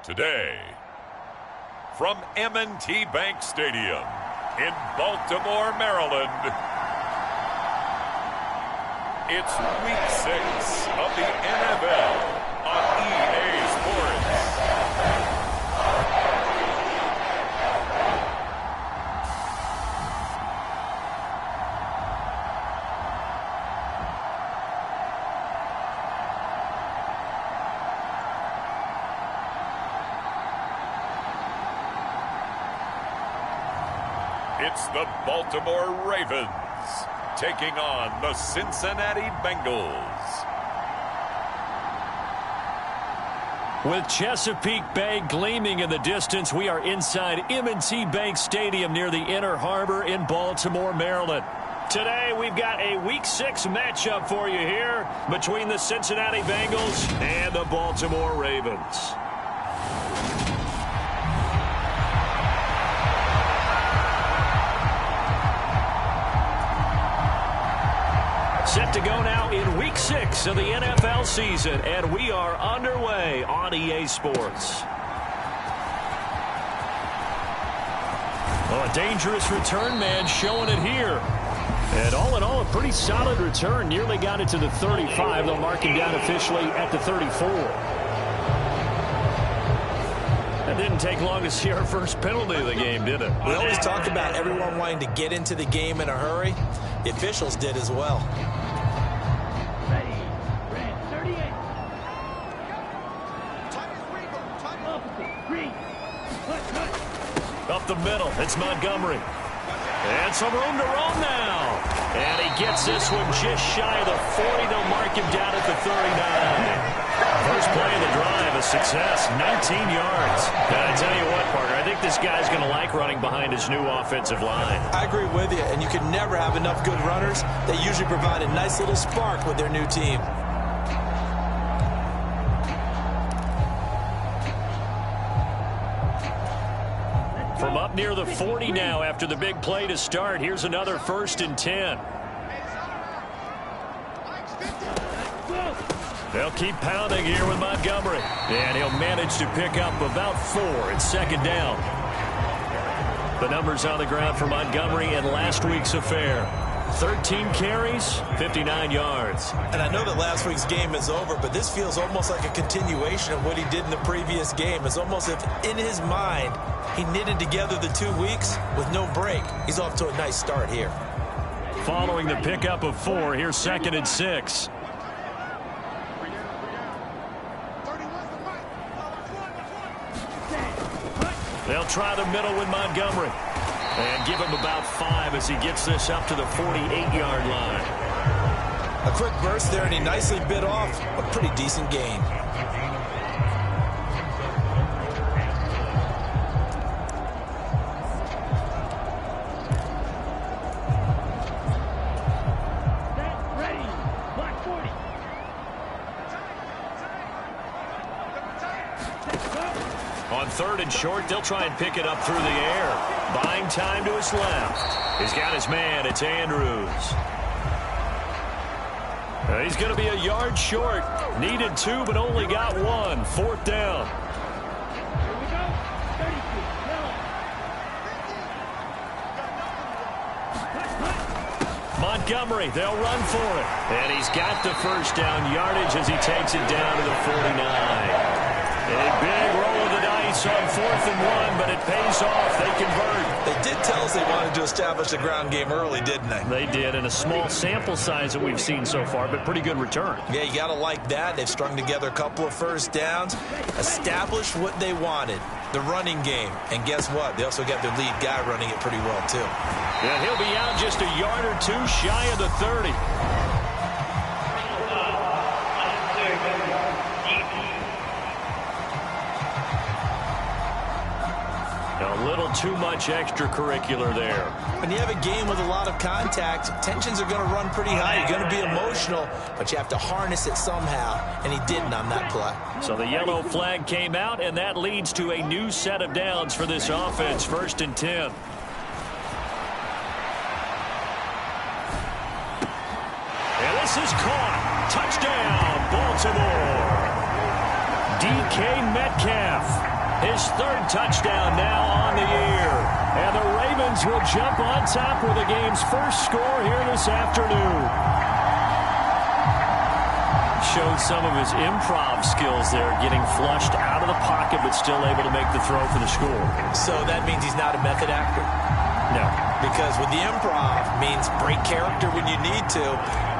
Today, from M&T Bank Stadium in Baltimore, Maryland, it's Week 6 of the NFL on EA Sports. It's the Baltimore Ravens taking on the Cincinnati Bengals. With Chesapeake Bay gleaming in the distance, we are inside M&T Bank Stadium near the Inner Harbor in Baltimore, Maryland. Today, we've got a Week 6 matchup for you here between the Cincinnati Bengals and the Baltimore Ravens. Set to go now in Week 6 of the NFL season, and we are underway on EA Sports. Well, a dangerous return man showing it here. And all in all, a pretty solid return. Nearly got it to the 35. They'll mark him down officially at the 34. That didn't take long to see our first penalty of the game, did it? We always talk about everyone wanting to get into the game in a hurry. The officials did as well. Up the middle, it's Montgomery. And some room to roam now. And he gets this one just shy of the 40. They'll mark him down at the 39. First play of the drive, a success, 19 yards. And I tell you what, Parker, I think this guy's going to like running behind his new offensive line. I agree with you, and you can never have enough good runners. They usually provide a nice little spark with their new team. From up near the 40 now after the big play to start. Here's another 1st and 10. They'll keep pounding here with Montgomery. And he'll manage to pick up about 4 at 2nd down. The numbers on the ground for Montgomery in last week's affair. 13 carries, 59 yards. And I know that last week's game is over, but this feels almost like a continuation of what he did in the previous game. It's almost as if in his mind he knitted together the 2 weeks with no break. He's off to a nice start here. Following the pickup of 4, here's 2nd and 6. They'll try the middle with Montgomery. And give him about 5 as he gets this up to the 48-yard line. A quick burst there, and he nicely bit off a pretty decent gain. On 3rd and short, they'll try and pick it up through the air. Buying time to his left. He's got his man. It's Andrews. He's going to be a yard short. Needed 2, but only got 1. 4th down. Montgomery, they'll run for it. And he's got the 1st down yardage as he takes it down to the 49. A big roll of the dice on 4th and 1, but it pays off. They convert. They did tell us they wanted to establish the ground game early, didn't they? They did, in a small sample size that we've seen so far, but pretty good return. Yeah, you got to like that. They've strung together a couple of 1st downs, established what they wanted, the running game. And guess what? They also got their lead guy running it pretty well, too. Yeah, he'll be out just a yard or 2 shy of the 30. A little too much extracurricular there. When you have a game with a lot of contact, tensions are going to run pretty high. You're going to be emotional, but you have to harness it somehow, and he didn't on that play. So the yellow flag came out, and that leads to a new set of downs for this offense. 1st and 10. And this is caught. Touchdown, Baltimore. DK Metcalf. His third touchdown now on the year. And the Ravens will jump on top with the game's first score here this afternoon. Showed some of his improv skills there, getting flushed out of the pocket but still able to make the throw for the score. So that means he's not a method actor? No. Because with the improv means break character when you need to.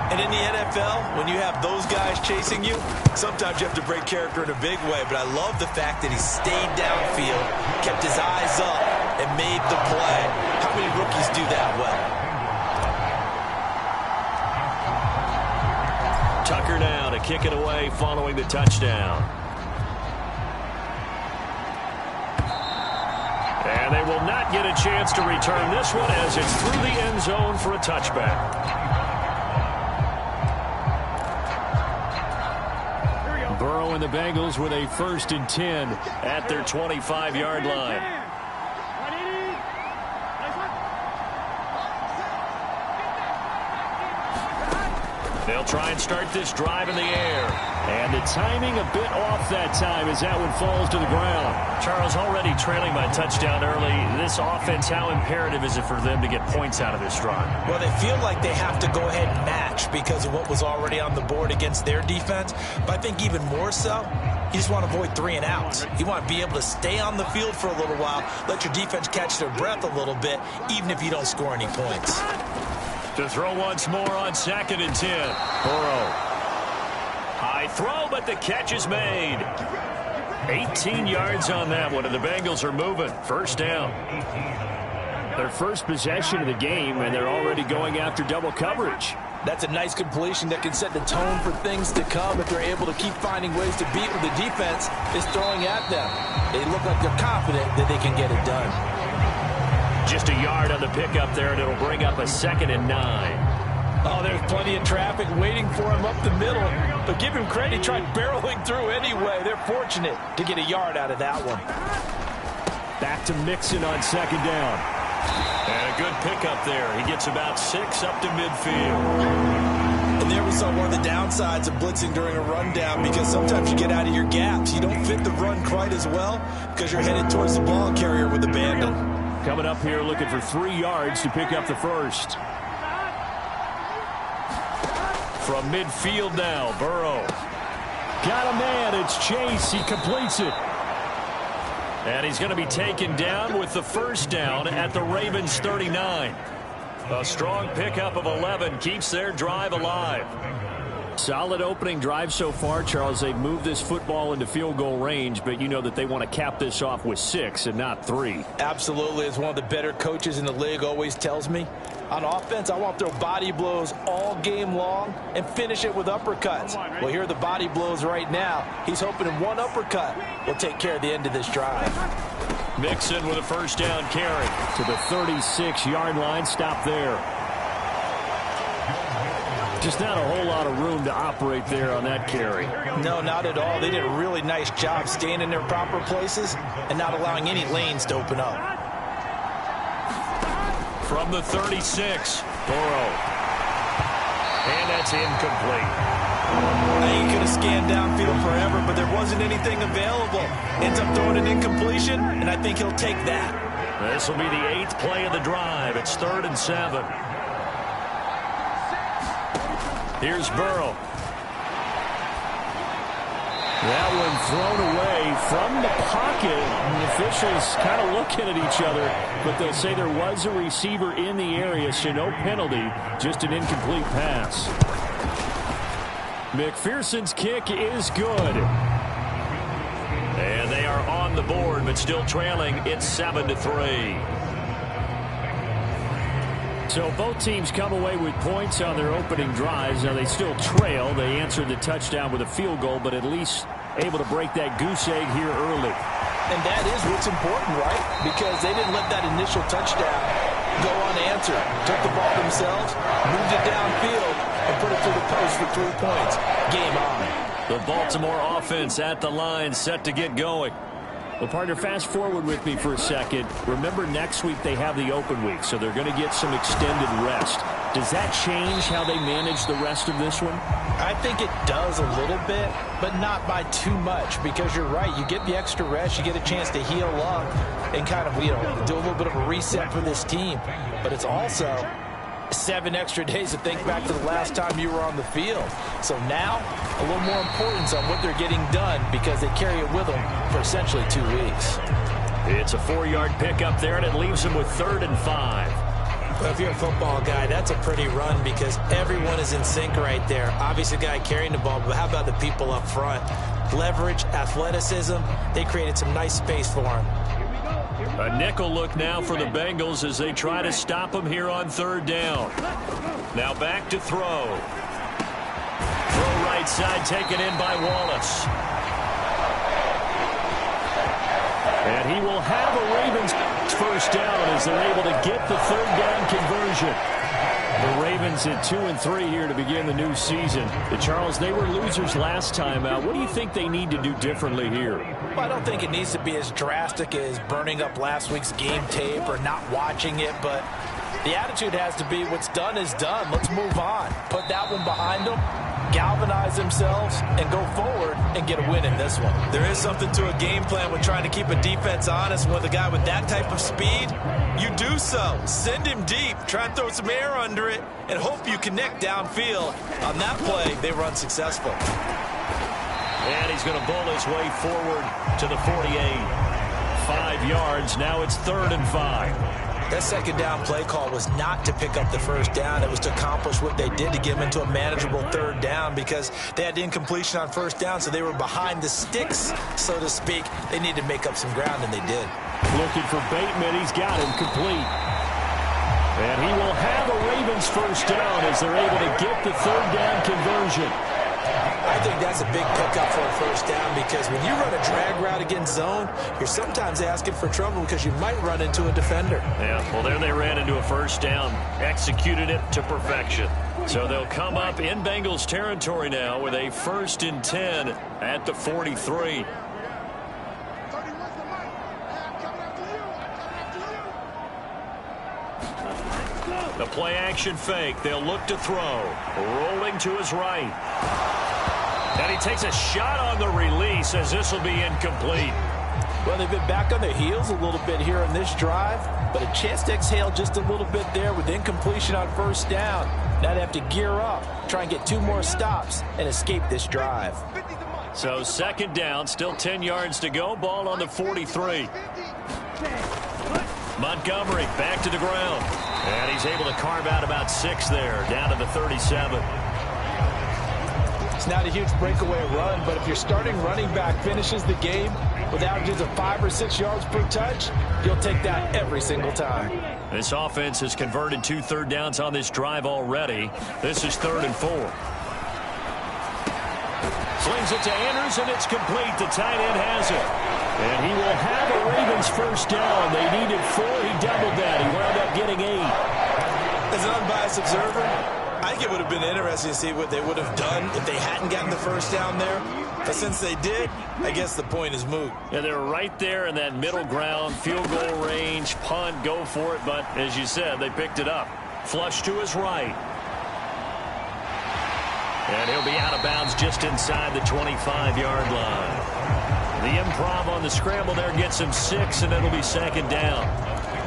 And in the NFL, when you have those guys chasing you, sometimes you have to break character in a big way. But I love the fact that he stayed downfield, kept his eyes up, and made the play. How many rookies do that well? Tucker now to kick it away following the touchdown. And they will not get a chance to return this one as it's through the end zone for a touchback. Burrow and the Bengals with a 1st and 10 at their 25-yard line. They'll try and start this drive in the air. And the timing a bit off that time as that one falls to the ground. Charles, already trailing by touchdown early. This offense, how imperative is it for them to get points out of this drive? Well, they feel like they have to go ahead and match because of what was already on the board against their defense. But I think even more so, you just want to avoid 3 and outs. You want to be able to stay on the field for a little while, let your defense catch their breath a little bit, even if you don't score any points. To throw once more on 2nd and 10. Burrow. High throw, but the catch is made. 18 yards on that one, and the Bengals are moving. 1st down. Their first possession of the game, and they're already going after double coverage. That's a nice completion that can set the tone for things to come if they're able to keep finding ways to beat what the defense is throwing at them. They look like they're confident that they can get it done. Just a yard on the pickup there, and it'll bring up a 2nd and 9. Oh, there's plenty of traffic waiting for him up the middle. But give him credit, he tried barreling through anyway. They're fortunate to get a yard out of that one. Back to Mixon on 2nd down. And a good pickup there. He gets about 6 up to midfield. And there we saw one of the downsides of blitzing during a rundown because sometimes you get out of your gaps. You don't fit the run quite as well because you're headed towards the ball carrier with abandon. Coming up here looking for 3 yards to pick up the first. From midfield now, Burrow. Got a man, it's Chase, he completes it. And he's going to be taken down with the 1st down at the Ravens 39. A strong pickup of 11 keeps their drive alive. Solid opening drive so far, Charles. They've moved this football into field goal range, but you know that they want to cap this off with 6 and not 3. Absolutely. As one of the better coaches in the league always tells me, on offense, I want to throw body blows all game long and finish it with uppercuts. Well, here are the body blows right now. He's hoping one uppercut will take care of the end of this drive. Mixon with a 1st down carry to the 36-yard line. Stop there. Just not a whole lot of room to operate there on that carry. No, not at all. They did a really nice job staying in their proper places and not allowing any lanes to open up. From the 36, Burrow. And that's incomplete. Now, he could have scanned downfield forever, but there wasn't anything available. Ends up throwing an incompletion, and I think he'll take that. This will be the 8th play of the drive. It's 3rd and 7. Here's Burrow. That one thrown away from the pocket. And the officials kind of looking at each other, but they'll say there was a receiver in the area, so no penalty, just an incomplete pass. McPherson's kick is good. And they are on the board, but still trailing. It's 7-3. So both teams come away with points on their opening drives. Now they still trail. They answered the touchdown with a field goal, but at least able to break that goose egg here early. And that is what's important, right? Because they didn't let that initial touchdown go unanswered. Took the ball themselves, moved it downfield, and put it through the post for 3 points. Game on. The Baltimore offense at the line, set to get going. Well, partner, fast forward with me for a second. Remember, next week they have the open week, so they're going to get some extended rest. Does that change how they manage the rest of this one? I think it does a little bit, but not by too much, because you're right. You get the extra rest, you get a chance to heal up and kind of, do a little bit of a reset for this team. But it's also 7 extra days to think back to the last time you were on the field. So now, a little more importance on what they're getting done because they carry it with them for essentially 2 weeks. It's a 4-yard pickup there, and it leaves them with 3rd and 5. Well, if you're a football guy, that's a pretty run because everyone is in sync right there. Obviously, the guy carrying the ball, but how about the people up front? Leverage, athleticism, they created some nice space for him. A nickel look now for the Bengals as they try to stop him here on 3rd down. Now back to throw. Throw right side taken in by Wallace. And he will have a Ravens first down as they're able to get the 3rd down conversion. The Ravens at 2-3 here to begin the new season. Charles, they were losers last time out. What do you think they need to do differently here? Well, I don't think it needs to be as drastic as burning up last week's game tape or not watching it, but the attitude has to be what's done is done. Let's move on. Put that one behind them, galvanize themselves, and go forward and get a win in this one. There is something to a game plan with trying to keep a defense honest. With a guy with that type of speed, you do so. Send him deep. Try and throw some air under it and hope you connect downfield. On that play, they run successful. And he's going to bowl his way forward to the 48. 5 yards. Now it's 3rd and 5. That 2nd down play call was not to pick up the 1st down. It was to accomplish what they did to get them into a manageable 3rd down because they had incompletion on 1st down, so they were behind the sticks, so to speak. They needed to make up some ground, and they did. Looking for Bateman. He's got him complete. And he will have a Ravens first down as they're able to get the 3rd down conversion. I think that's a big pickup for a 1st down because when you run a drag route against zone, you're sometimes asking for trouble because you might run into a defender. Yeah, well, there they ran into a 1st down, executed it to perfection. So they'll come up in Bengals territory now with a 1st and 10 at the 43. The play action fake. They'll look to throw. Rolling to his right. And he takes a shot on the release as this will be incomplete. Well, they've been back on their heels a little bit here in this drive, but a chance to exhale just a little bit there with incompletion on 1st down. Now they have to gear up, try and get 2 more stops, and escape this drive. So 2nd down, still 10 yards to go. Ball on the 43. Montgomery back to the ground. And he's able to carve out about 6 there, down to the 37. It's not a huge breakaway run, but if your starting running back finishes the game with averages of 5 or 6 yards per touch, you'll take that every single time. This offense has converted 2 3rd downs on this drive already. This is 3rd and 4. Slings it to Andrews, and it's complete. The tight end has it. And he will have a Ravens first down. They needed 4. He doubled that. He wound up getting 8. As an unbiased observer, I think it would have been interesting to see what they would have done if they hadn't gotten the 1st down there. But since they did, I guess the point is moot. Yeah, they're right there in that middle ground, field goal range, punt, go for it. But as you said, they picked it up. Flush to his right. And he'll be out of bounds just inside the 25-yard line. The improv on the scramble there gets him 6, and it'll be 2nd down.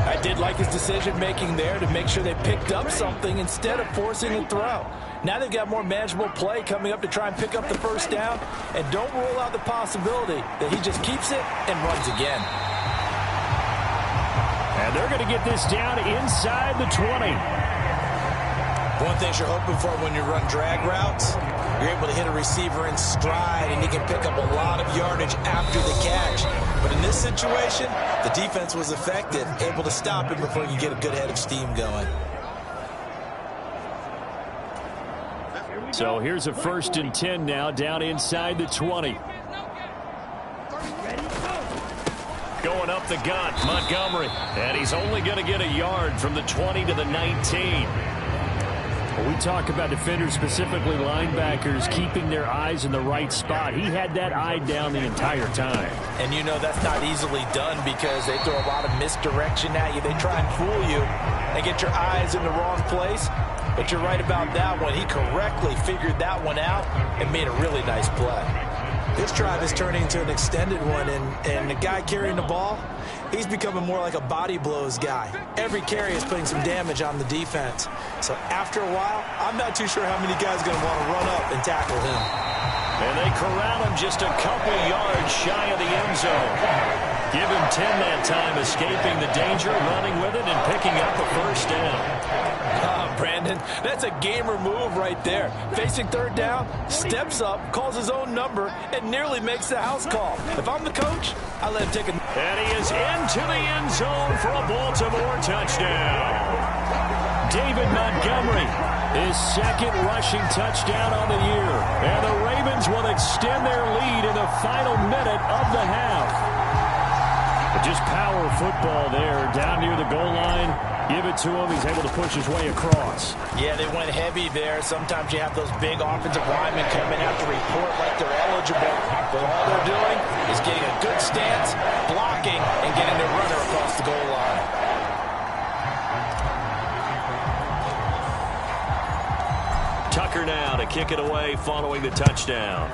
I did like his decision-making there to make sure they picked up something instead of forcing a throw. Now they've got more manageable play coming up to try and pick up the 1st down, and don't rule out the possibility that he just keeps it and runs again. And they're going to get this down inside the 20. One thing you're hoping for when you run drag routes, you're able to hit a receiver in stride, and he can pick up a lot of yardage after the catch. But in this situation, the defense was effective, able to stop him before you get a good head of steam going. So here's a 1st and 10 now, down inside the 20. Going up the gut, Montgomery. And he's only going to get a yard from the 20 to the 19. We talk about defenders, specifically linebackers, keeping their eyes in the right spot. He had that eye down the entire time. And you know that's not easily done because they throw a lot of misdirection at you. They try and fool you and get your eyes in the wrong place. But you're right about that one. He correctly figured that one out and made a really nice play. This drive is turning into an extended one, and the guy carrying the ball, he's becoming more like a body blows guy. Every carry is putting some damage on the defense. So after a while, I'm not too sure how many guys are going to want to run up and tackle him. And they corral him just a couple yards shy of the end zone. Give him 10 that time, escaping the danger, running with it, and picking up a first down. Brandon, that's a gamer move right there. Facing third down, steps up, calls his own number, and nearly makes the house call. If I'm the coach, I let him take a... And he is into the end zone for a Baltimore touchdown. David Montgomery, his second rushing touchdown on the year. And the Ravens will extend their lead in the final minute of the half. But just power football there, down near the goal line. Give it to him. He's able to push his way across. Yeah, they went heavy there. Sometimes you have those big offensive linemen come in after report like they're eligible. But all they're doing is getting a good stance, blocking, and getting their runner across the goal line. Tucker now to kick it away following the touchdown.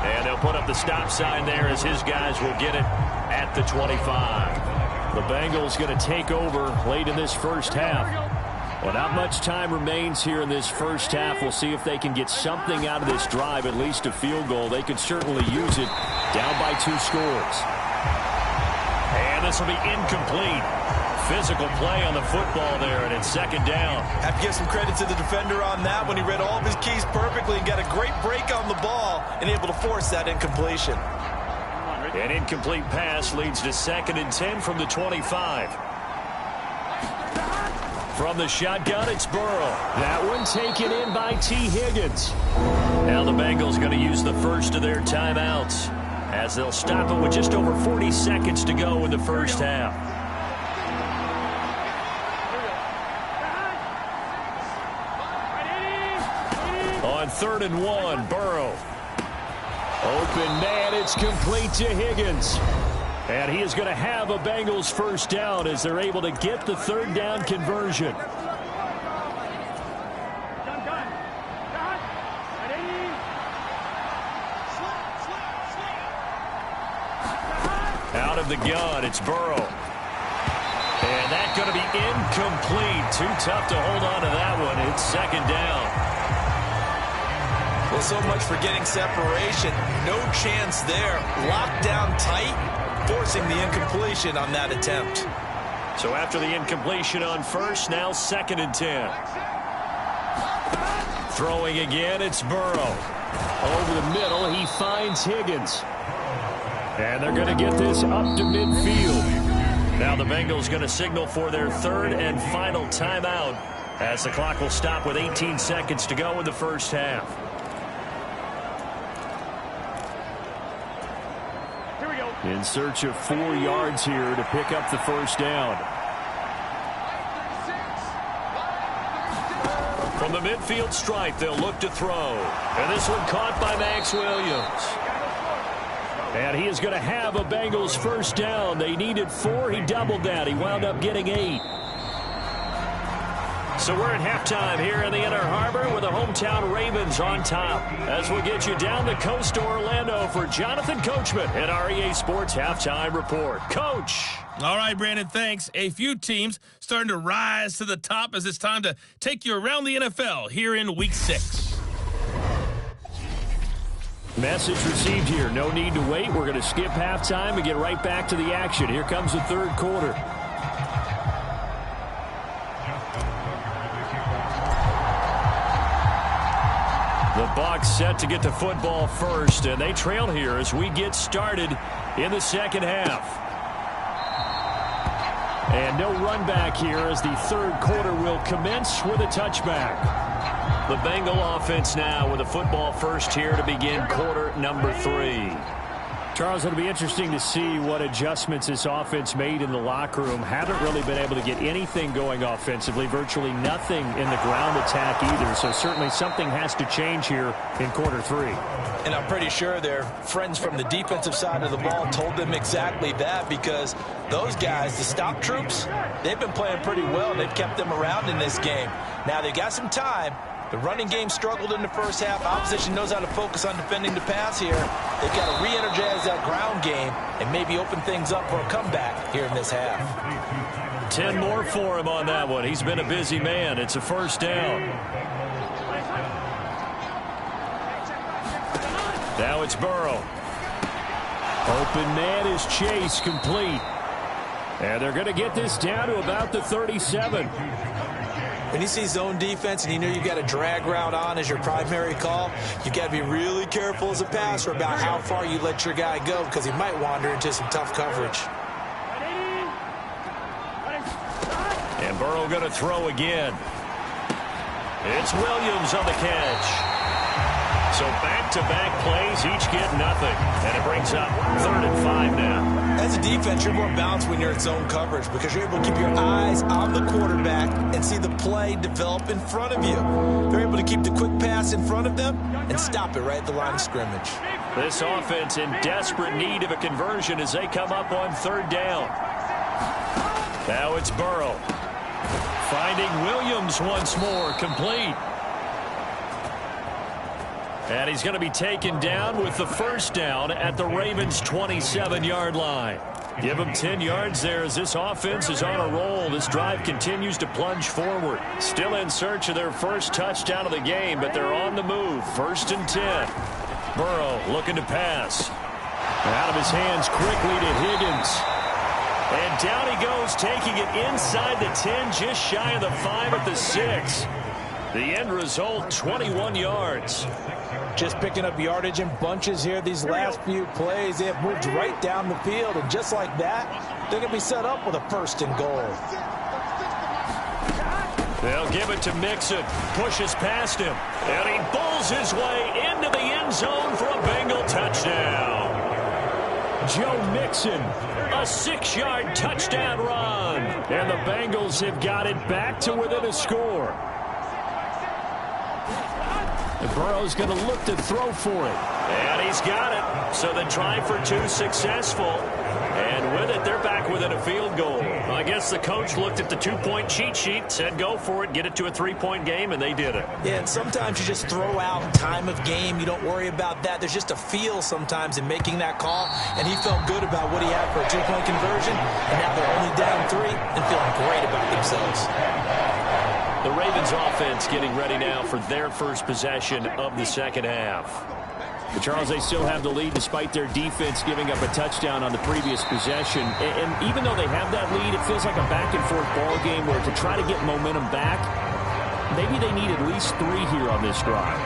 And they'll put up the stop sign there as his guys will get it at the 25. The Bengals going to take over late in this first half. Well, not much time remains here in this first half. We'll see if they can get something out of this drive, at least a field goal. They could certainly use it, down by 2 scores. And this will be incomplete. Physical play on the football there, and it's second down. Have to give some credit to the defender on that when he read all of his keys perfectly and got a great break on the ball and able to force that incompletion. An incomplete pass leads to 2nd and 10 from the 25. From the shotgun, it's Burrow. That one taken in by T. Higgins. Now the Bengals going to use the first of their timeouts as they'll stop it with just over 40 seconds to go in the first half. On 3rd and 1, Burrow. Open man, it's complete to Higgins. And he is going to have a Bengals first down as they're able to get the 3rd down conversion. Out of the gun, it's Burrow. And that's going to be incomplete. Too tough to hold on to that one. It's 2nd down. Well, so much for getting separation. No chance there. Locked down tight, forcing the incompletion on that attempt. So after the incompletion on first, now 2nd and 10. Throwing again, it's Burrow. Over the middle, he finds Higgins. And they're going to get this up to midfield. Now the Bengals going to signal for their 3rd and final timeout as the clock will stop with 18 seconds to go in the first half. In search of 4 yards here to pick up the first down. From the midfield stripe, they'll look to throw. And this one caught by Max Williams. And he is going to have a Bengals first down. They needed 4. He doubled that. He wound up getting 8. So we're at halftime here in the Inner Harbor with the hometown Ravens on top. As we'll get you down the coast to Orlando for Jonathan Coachman at our EA Sports Halftime Report. Coach. All right, Brandon, thanks. A few teams starting to rise to the top as it's time to take you around the NFL here in Week 6. Message received here. No need to wait. We're going to skip halftime and get right back to the action. Here comes the 3rd quarter. The Bucs set to get the football first, and they trail here as we get started in the 2nd half. And no run back here as the 3rd quarter will commence with a touchback. The Bengal offense now with a football first here to begin quarter number 3. Charles, it'll be interesting to see what adjustments this offense made in the locker room. Haven't really been able to get anything going offensively, virtually nothing in the ground attack either. So certainly something has to change here in quarter 3. And I'm pretty sure their friends from the defensive side of the ball told them exactly that, because those guys, the stop troops, they've been playing pretty well. They've kept them around in this game. Now they got some time. The running game struggled in the first half. Opposition knows how to focus on defending the pass here. They've got to re-energize that ground game and maybe open things up for a comeback here in this half. 10 more for him on that one. He's been a busy man. It's a first down. Now it's Burrow. Open man is Chase, complete. And they're going to get this down to about the 37. When you see zone defense and you know you've got a drag route on as your primary call, you've got to be really careful as a passer about how far you let your guy go, because he might wander into some tough coverage. And Burrow going to throw again. It's Williams on the catch. So back-to-back plays, each get nothing. And it brings up 3rd and 5 now. As a defense, you're more balanced when you're in zone coverage, because you're able to keep your eyes on the quarterback and see the play develop in front of you. They're able to keep the quick pass in front of them and stop it right at the line of scrimmage. This offense in desperate need of a conversion as they come up on 3rd down. Now it's Burrow. Finding Williams once more, complete. And he's going to be taken down with the first down at the Ravens' 27-yard line. Give him 10 yards there as this offense is on a roll. This drive continues to plunge forward. Still in search of their first touchdown of the game, but they're on the move. 1st and 10. Burrow looking to pass. Out of his hands quickly to Higgins. And down he goes, taking it inside the 10, just shy of the 5 at the 6. The end result, 21 yards. Just picking up yardage in bunches here. These last few plays, they have moved right down the field. And just like that, they're going to be set up with a 1st and goal. They'll give it to Mixon. Pushes past him. And he bowls his way into the end zone for a Bengal touchdown. Joe Mixon, a 6-yard touchdown run. And the Bengals have got it back to within a score. And Burrow's going to look to throw for it. And he's got it. So the try for 2 successful. And with it, they're back within a field goal. I guess the coach looked at the 2-point cheat sheet, said go for it, get it to a 3-point game, and they did it. Yeah, and sometimes you just throw out time of game. You don't worry about that. There's just a feel sometimes in making that call. And he felt good about what he had for a 2-point conversion. And now they're only down 3 and feeling great about themselves. The Ravens offense getting ready now for their first possession of the second half. But Charles, they still have the lead despite their defense giving up a touchdown on the previous possession. And even though they have that lead, it feels like a back-and-forth ball game where to try to get momentum back, maybe they need at least 3 here on this drive.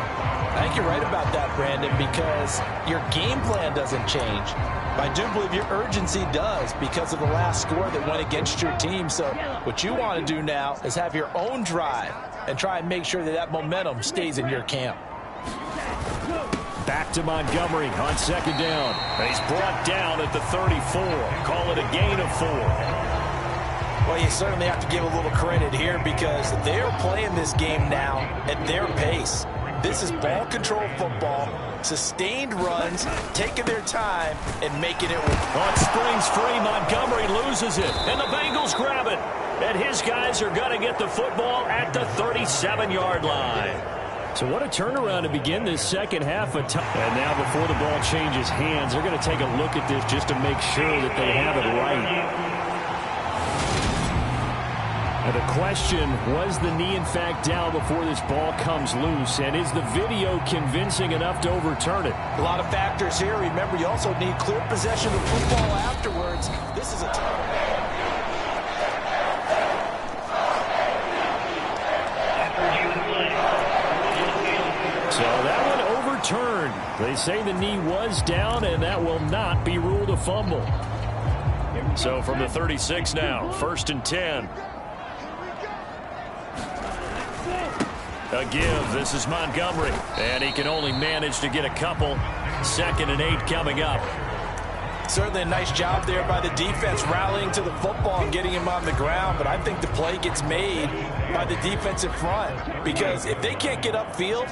I think you're right about that, Brandon, because your game plan doesn't change. But I do believe your urgency does because of the last score that went against your team. So what you want to do now is have your own drive and try and make sure that that momentum stays in your camp. Back to Montgomery on 2nd down. And he's brought down at the 34. Call it a gain of 4. Well, you certainly have to give a little credit here because they're playing this game now at their pace. This is ball control football, sustained runs, taking their time, and making it work. On springs free, Montgomery loses it, and the Bengals grab it. And his guys are going to get the football at the 37-yard line. So what a turnaround to begin this second half. And now before the ball changes hands, they're going to take a look at this just to make sure that they have it right. Now the question, was the knee in fact down before this ball comes loose? And is the video convincing enough to overturn it? A lot of factors here. Remember, you also need clear possession of the football afterwards. This is a So that one overturned. They say the knee was down, and that will not be ruled a fumble. So from the 36 now, 1st and 10. A give. This is Montgomery. And he can only manage to get a couple. 2nd and 8 coming up. Certainly a nice job there by the defense rallying to the football and getting him on the ground, but I think the play gets made by the defensive front because if they can't get upfield,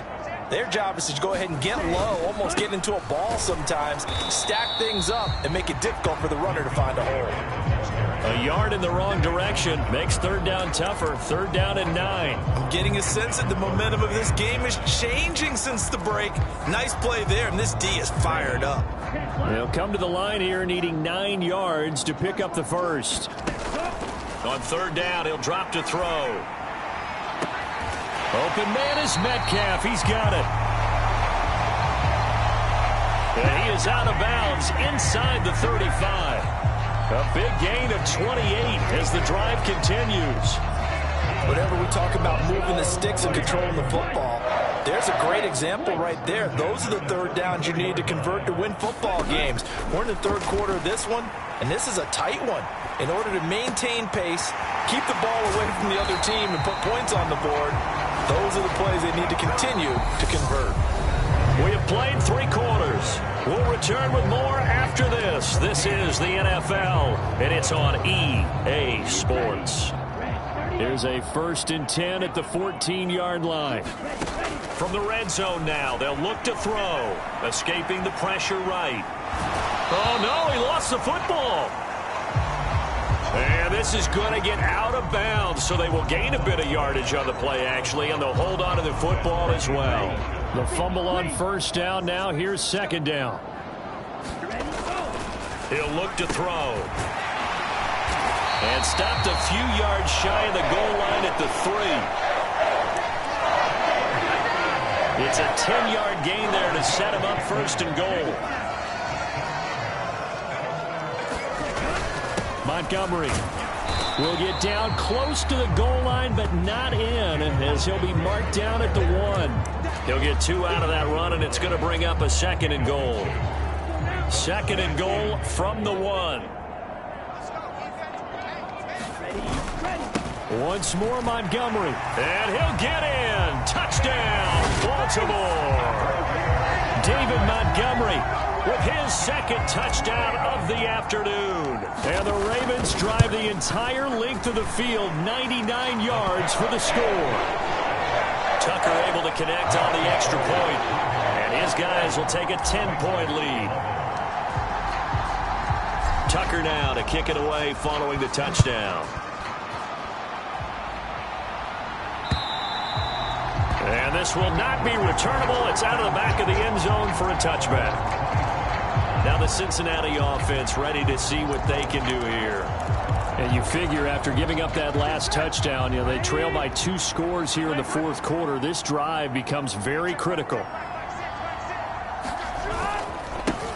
their job is to go ahead and get low, almost get into a ball sometimes, stack things up, and make it difficult for the runner to find a hole. A yard in the wrong direction makes third down tougher. Third down and 9. I'm getting a sense that the momentum of this game is changing since the break. Nice play there, and this D is fired up. They'll come to the line here needing 9 yards to pick up the first. On third down, he'll drop to throw. Open man is Metcalf. He's got it. And he is out of bounds inside the 35. A big gain of 28 as the drive continues. Whenever we talk about moving the sticks and controlling the football, there's a great example right there. Those are the third downs you need to convert to win football games. We're in the third quarter of this one, and this is a tight one. In order to maintain pace, keep the ball away from the other team, and put points on the board, those are the plays they need to continue to convert. We have played 3 quarters. We'll return with more after this. This is the NFL, and it's on EA Sports. Here's a 1st and 10 at the 14-yard line. From the red zone now, they'll look to throw. Escaping the pressure right. Oh, no, he lost the football. And this is going to get out of bounds, so they will gain a bit of yardage on the play, actually, and they'll hold on to the football as well. The fumble on first down now. Here's second down. He'll look to throw. And stopped a few yards shy of the goal line at the 3. It's a 10-yard gain there to set him up 1st and goal. Montgomery will get down close to the goal line, but not in, as he'll be marked down at the 1. He'll get 2 out of that run, and it's going to bring up a 2nd and goal. 2nd and goal from the 1. Once more, Montgomery. And he'll get in. Touchdown, Baltimore. David Montgomery with his 2nd touchdown of the afternoon. And the Ravens drive the entire length of the field, 99 yards for the score. Tucker able to connect on the extra point. And his guys will take a 10-point lead. Tucker now to kick it away following the touchdown. And this will not be returnable. It's out of the back of the end zone for a touchback. Now the Cincinnati offense ready to see what they can do here. And you figure after giving up that last touchdown, they trail by 2 scores here in the 4th quarter. This drive becomes very critical.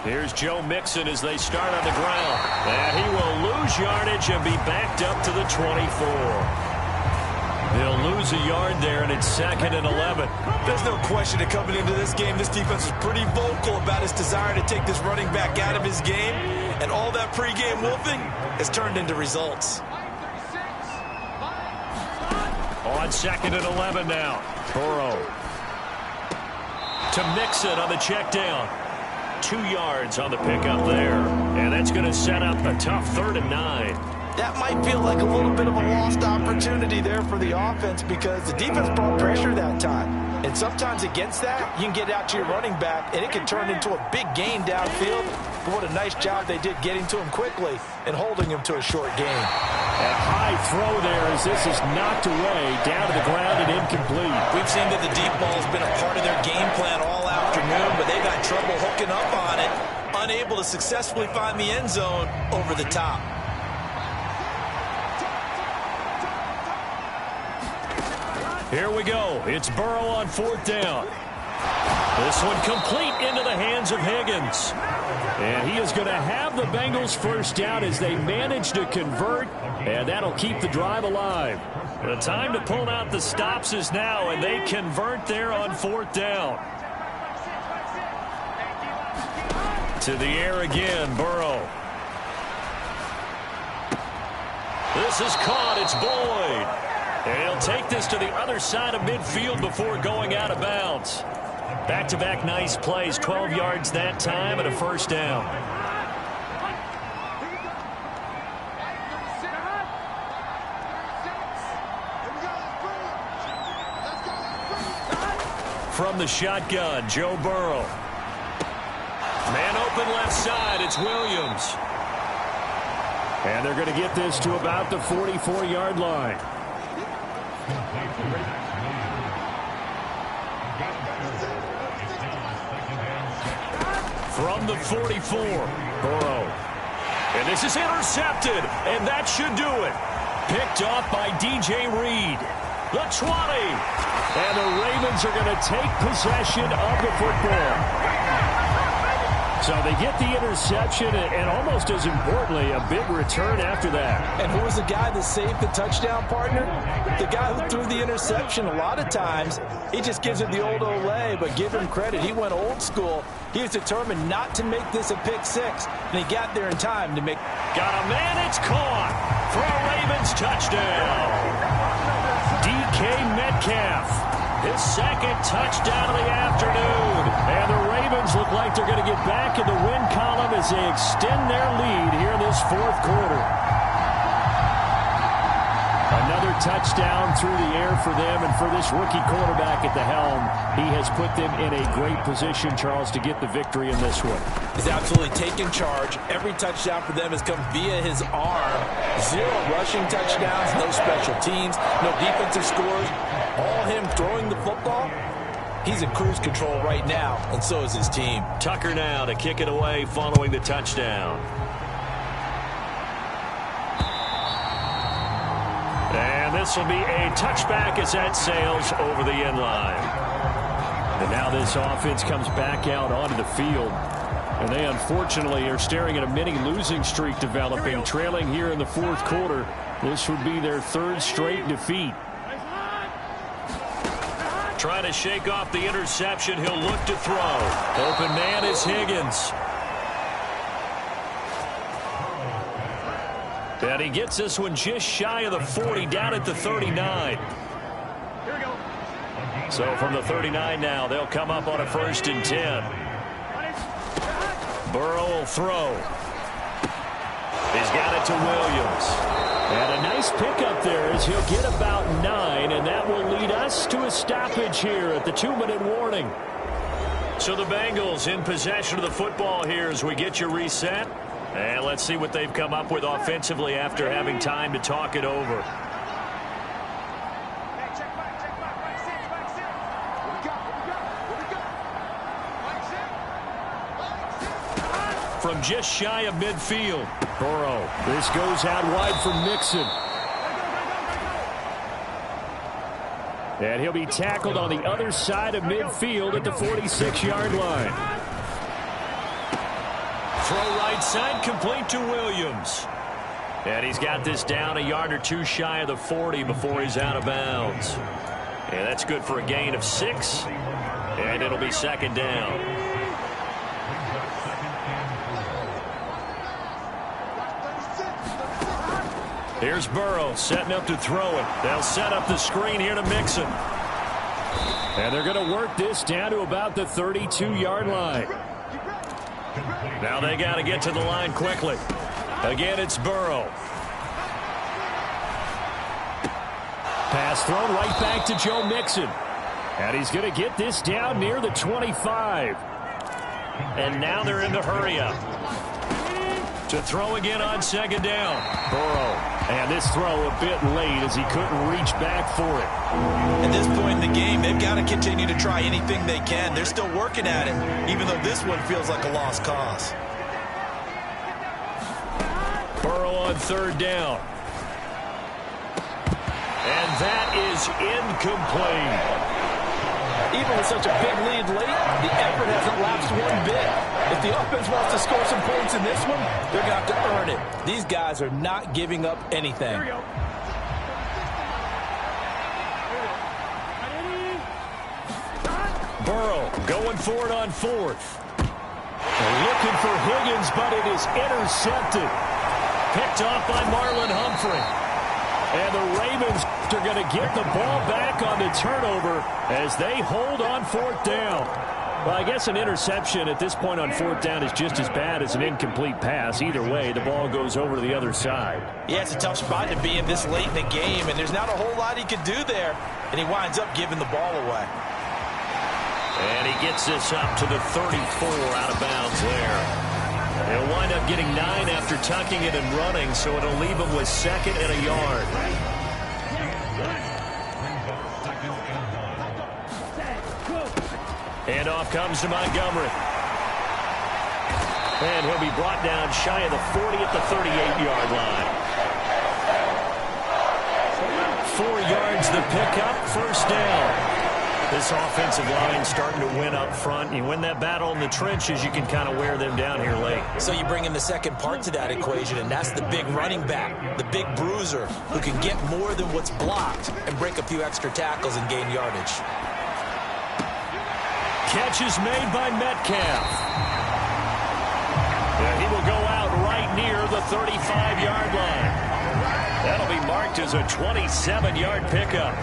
Here's Joe Mixon as they start on the ground. And he will lose yardage and be backed up to the 24. They'll lose a yard there, and it's 2nd and 11. There's no question that coming into this game, this defense is pretty vocal about its desire to take this running back out of his game, and all that pregame wolfing has turned into results. On 2nd and 11 now. Burrow to Mixon on the check down. 2 yards on the pickup there, and that's going to set up a tough 3rd and 9. That might feel like a little bit of a lost opportunity there for the offense because the defense brought pressure that time. And sometimes against that, you can get out to your running back, and it can turn into a big gain downfield. But what a nice job they did getting to him quickly and holding him to a short gain. A high throw there as this is knocked away, down to the ground and incomplete. We've seen that the deep ball has been a part of their game plan all afternoon, but they've had trouble hooking up on it, unable to successfully find the end zone over the top. Here we go. It's Burrow on 4th down. This one complete into the hands of Higgins. And he is going to have the Bengals 1st down as they manage to convert, and that'll keep the drive alive. The time to pull out the stops is now, and they convert there on 4th down. To the air again, Burrow. This is caught. It's Boyd. And he'll take this to the other side of midfield before going out of bounds. Back-to-back nice plays, 12 yards that time and a 1st down. from the shotgun, Joe Burrow. Man open left side, it's Williams. And they're going to get this to about the 44-yard line. From the 44, Burrow. And this is intercepted, and that should do it. Picked off by DJ Reed. The 20. And the Ravens are going to take possession of the football. So they get the interception, and almost as importantly, a big return after that. And who was the guy that saved the touchdown, partner? The guy who threw the interception. A lot of times, he just gives it the old Olay, but give him credit. He went old school. He was determined not to make this a pick six, and he got there in time to make. Got a man, it's caught for a Ravens touchdown. DK Metcalf. His second touchdown of the afternoon. And the Ravens look like they're going to get back in the win column as they extend their lead here in this fourth quarter. Another touchdown through the air for them, and for this rookie quarterback at the helm, he has put them in a great position, Charles, to get the victory in this one. He's absolutely taken charge. Every touchdown for them has come via his arm. 0 rushing touchdowns, no special teams, no defensive scores. All him throwing the football. He's in cruise control right now, and so is his team. Tucker now to kick it away following the touchdown. And this will be a touchback as that sails over the end line. And now this offense comes back out onto the field. And they unfortunately are staring at a mini losing streak developing, trailing here in the fourth quarter. This would be their third straight defeat. Trying to shake off the interception. He'll look to throw. Open man is Higgins. And he gets this one just shy of the 40, down at the 39. So from the 39 now, they'll come up on a 1st and 10. Burrow will throw. He's got it to Williams. And a nice pickup there as he'll get about 9, and that will lead us to a stoppage here at the 2-minute warning. So the Bengals in possession of the football here as we get you reset. And let's see what they've come up with offensively after having time to talk it over. From just shy of midfield, Burrow. This goes out wide for Mixon. And he'll be tackled on the other side of midfield at the 46-yard line. Throw right side, complete to Williams. And he's got this down a yard or two shy of the 40 before he's out of bounds. And that's good for a gain of 6. And it'll be 2nd down. Here's Burrow setting up to throw it. They'll set up the screen here to Mixon. And they're going to work this down to about the 32-yard line. Now they got to get to the line quickly. Again, it's Burrow. Pass thrown right back to Joe Mixon. And he's going to get this down near the 25. And now they're in the hurry-up. To throw again on 2nd down. Burrow. And this throw a bit late as he couldn't reach back for it. At this point in the game, they've got to continue to try anything they can. They're still working at it, even though this one feels like a lost cause. Burrow on 3rd down. And that is incomplete. Even with such a big lead late, the effort hasn't lapsed one bit. If the offense wants to score some points in this one, they're going to have to earn it. These guys are not giving up anything. Burrow going for it on 4th. Looking for Higgins, but it is intercepted. Picked off by Marlon Humphrey. And the Ravens are going to get the ball back on the turnover as they hold on 4th down. Well, I guess an interception at this point on 4th down is just as bad as an incomplete pass. Either way, the ball goes over to the other side. Yeah, it's a tough spot to be in this late in the game, and there's not a whole lot he could do there, and he winds up giving the ball away. And he gets this up to the 34 out of bounds there. He'll wind up getting 9 after tucking it and running, so it'll leave him with 2nd and a yard. And off comes to Montgomery. And he'll be brought down shy of the 40 at the 38-yard line. 4 yards the pickup, 1st down. This offensive line starting to win up front. You win that battle in the trenches, you can kind of wear them down here late. So you bring in the second part to that equation, and that's the big running back, the big bruiser, who can get more than what's blocked and break a few extra tackles and gain yardage. Catch is made by Metcalf. And he will go out right near the 35-yard line. That'll be marked as a 27-yard pickup.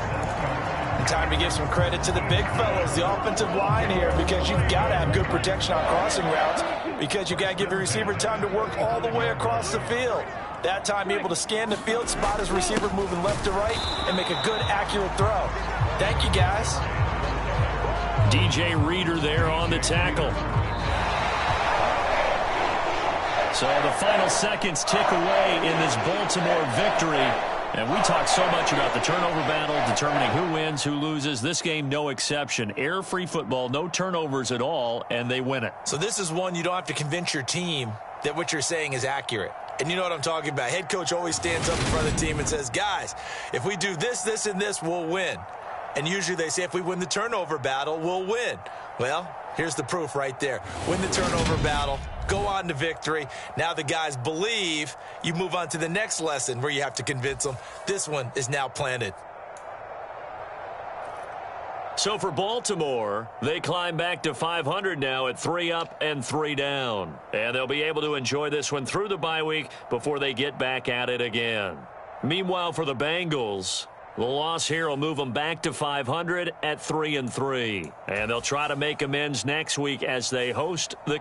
Time to give some credit to the big fellas, the offensive line here, because you've got to have good protection on crossing routes, because you've got to give your receiver time to work all the way across the field. That time, be able to scan the field, spot his receiver moving left to right, and make a good, accurate throw. Thank you, guys. DJ Reader there on the tackle. So the final seconds tick away in this Baltimore victory. And we talk so much about the turnover battle, determining who wins, who loses. This game, no exception. Error-free football, no turnovers at all, and they win it. So this is one you don't have to convince your team that what you're saying is accurate. And you know what I'm talking about. Head coach always stands up in front of the team and says, guys, if we do this, this, and this, we'll win. And usually they say if we win the turnover battle, we'll win. Well, here's the proof right there. Win the turnover battle. Go on to victory. Now the guys believe. You move on to the next lesson where you have to convince them. This one is now planted. So for Baltimore, they climb back to 500 now at 3 up and 3 down. And they'll be able to enjoy this one through the bye week before they get back at it again. Meanwhile, for the Bengals, the loss here will move them back to 500 at 3 and 3. And they'll try to make amends next week as they host the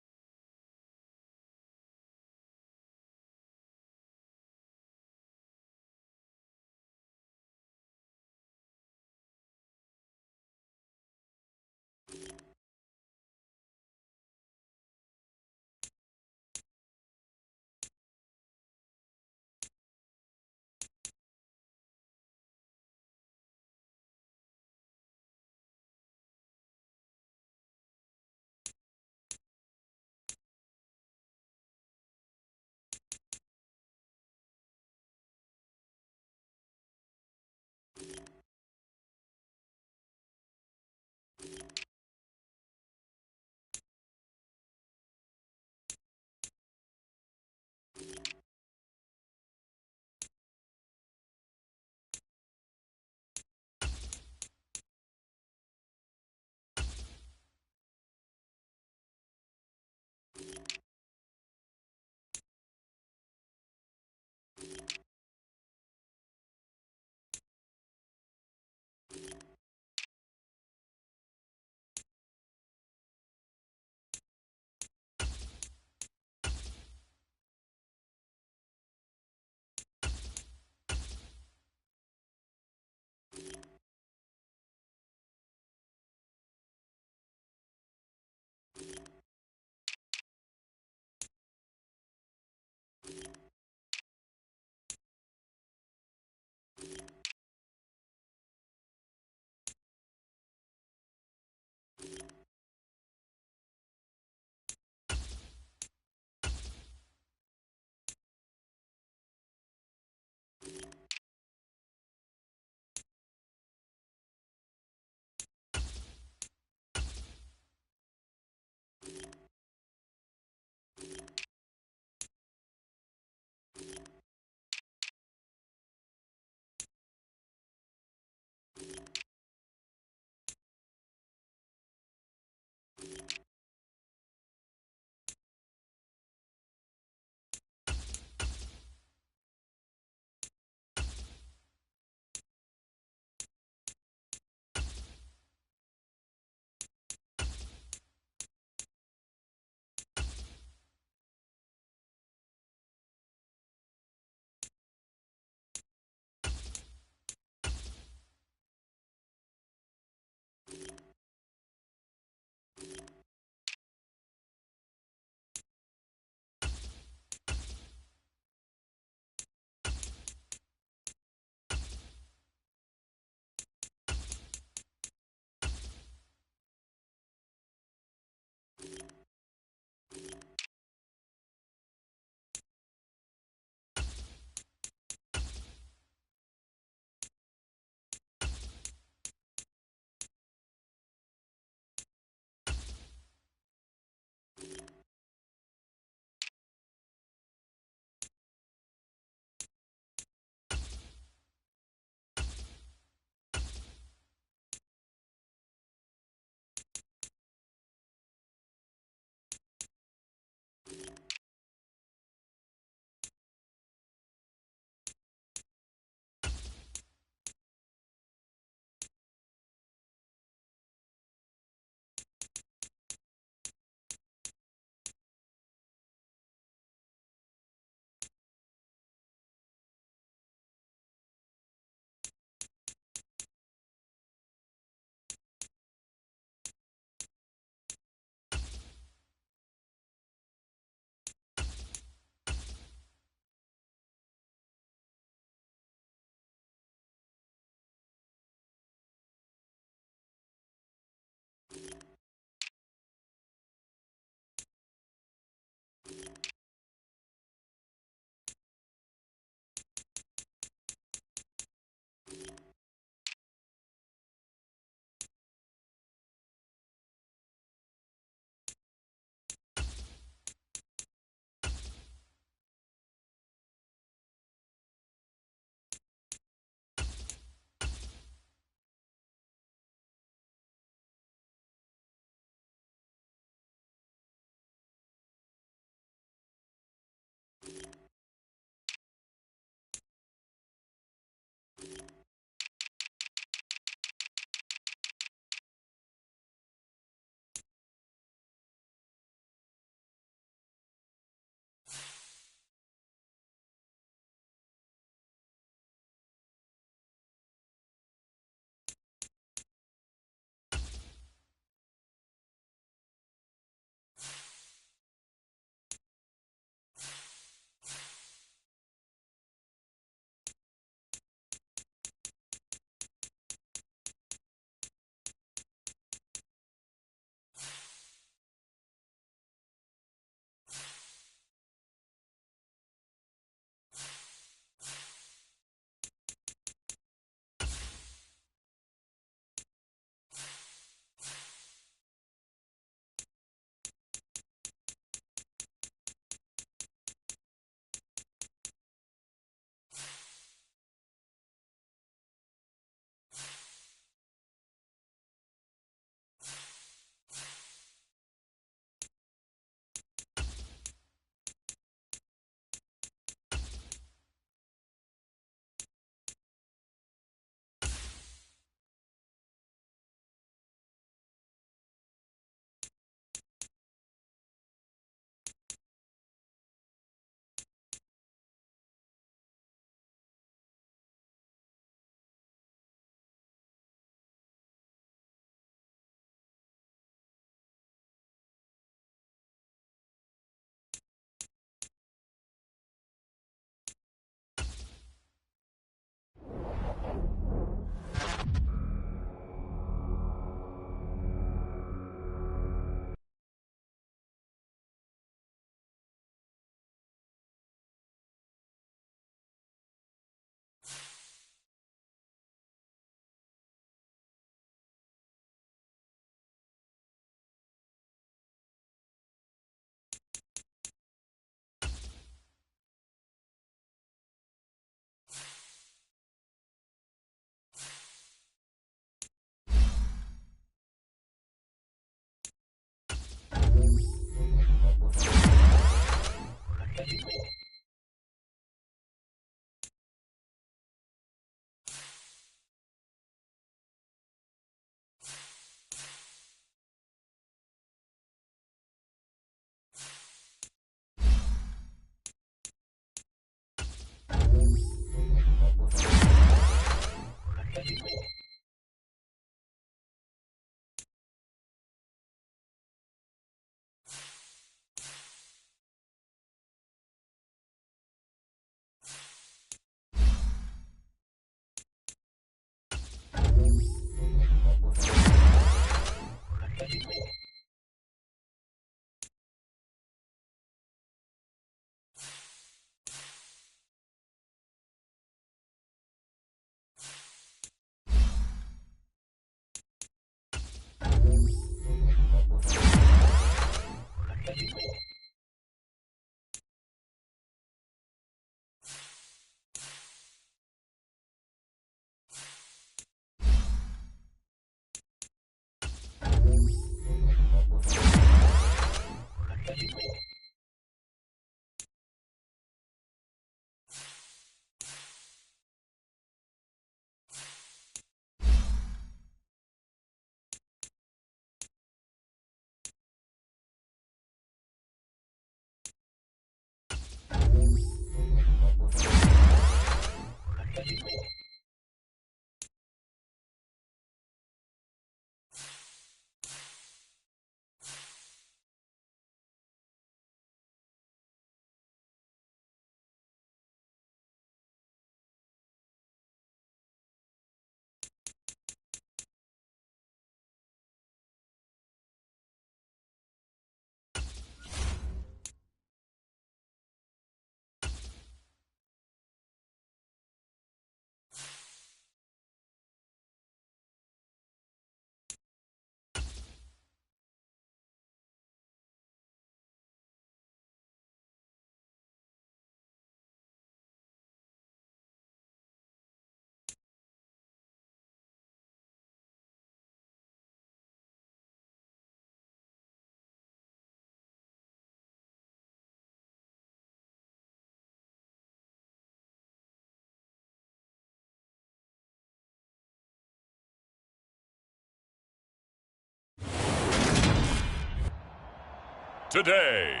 today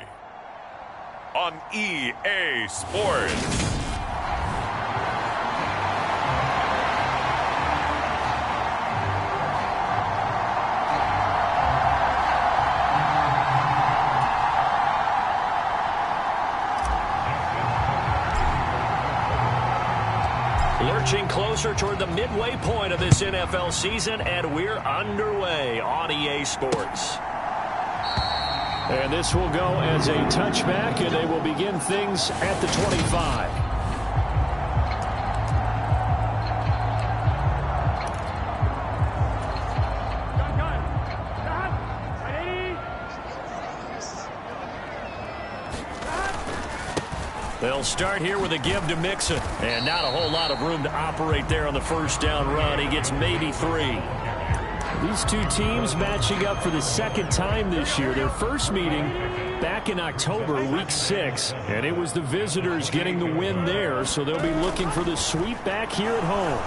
on EA Sports. Lurching closer toward the midway point of this NFL season, and we're underway on EA Sports. And this will go as a touchback, and they will begin things at the 25. They'll start here with a give to Mixon. And not a whole lot of room to operate there on the first down run. He gets maybe 3. These two teams matching up for the second time this year. Their first meeting back in October, week 6. And it was the visitors getting the win there. So they'll be looking for the sweep back here at home.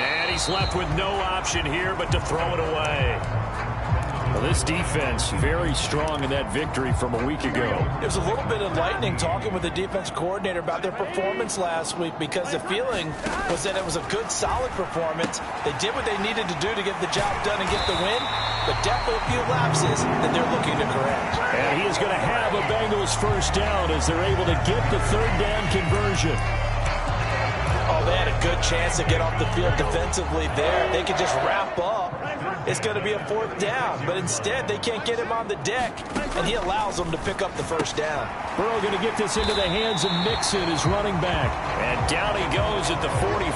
And he's left with no option here but to throw it away. Well, this defense very strong in that victory from a week ago. It was a little bit enlightening talking with the defense coordinator about their performance last week, because the feeling was that it was a good, solid performance. They did what they needed to do to get the job done and get the win, but definitely a few lapses that they're looking to correct. And he is going to have a Bengals first down as they're able to get the third down conversion. Oh, they had a good chance to get off the field defensively there. They could just wrap up. It's going to be a fourth down, but instead they can't get him on the deck, and he allows them to pick up the first down. Burrow going to get this into the hands of Mixon, his running back. And down he goes at the 45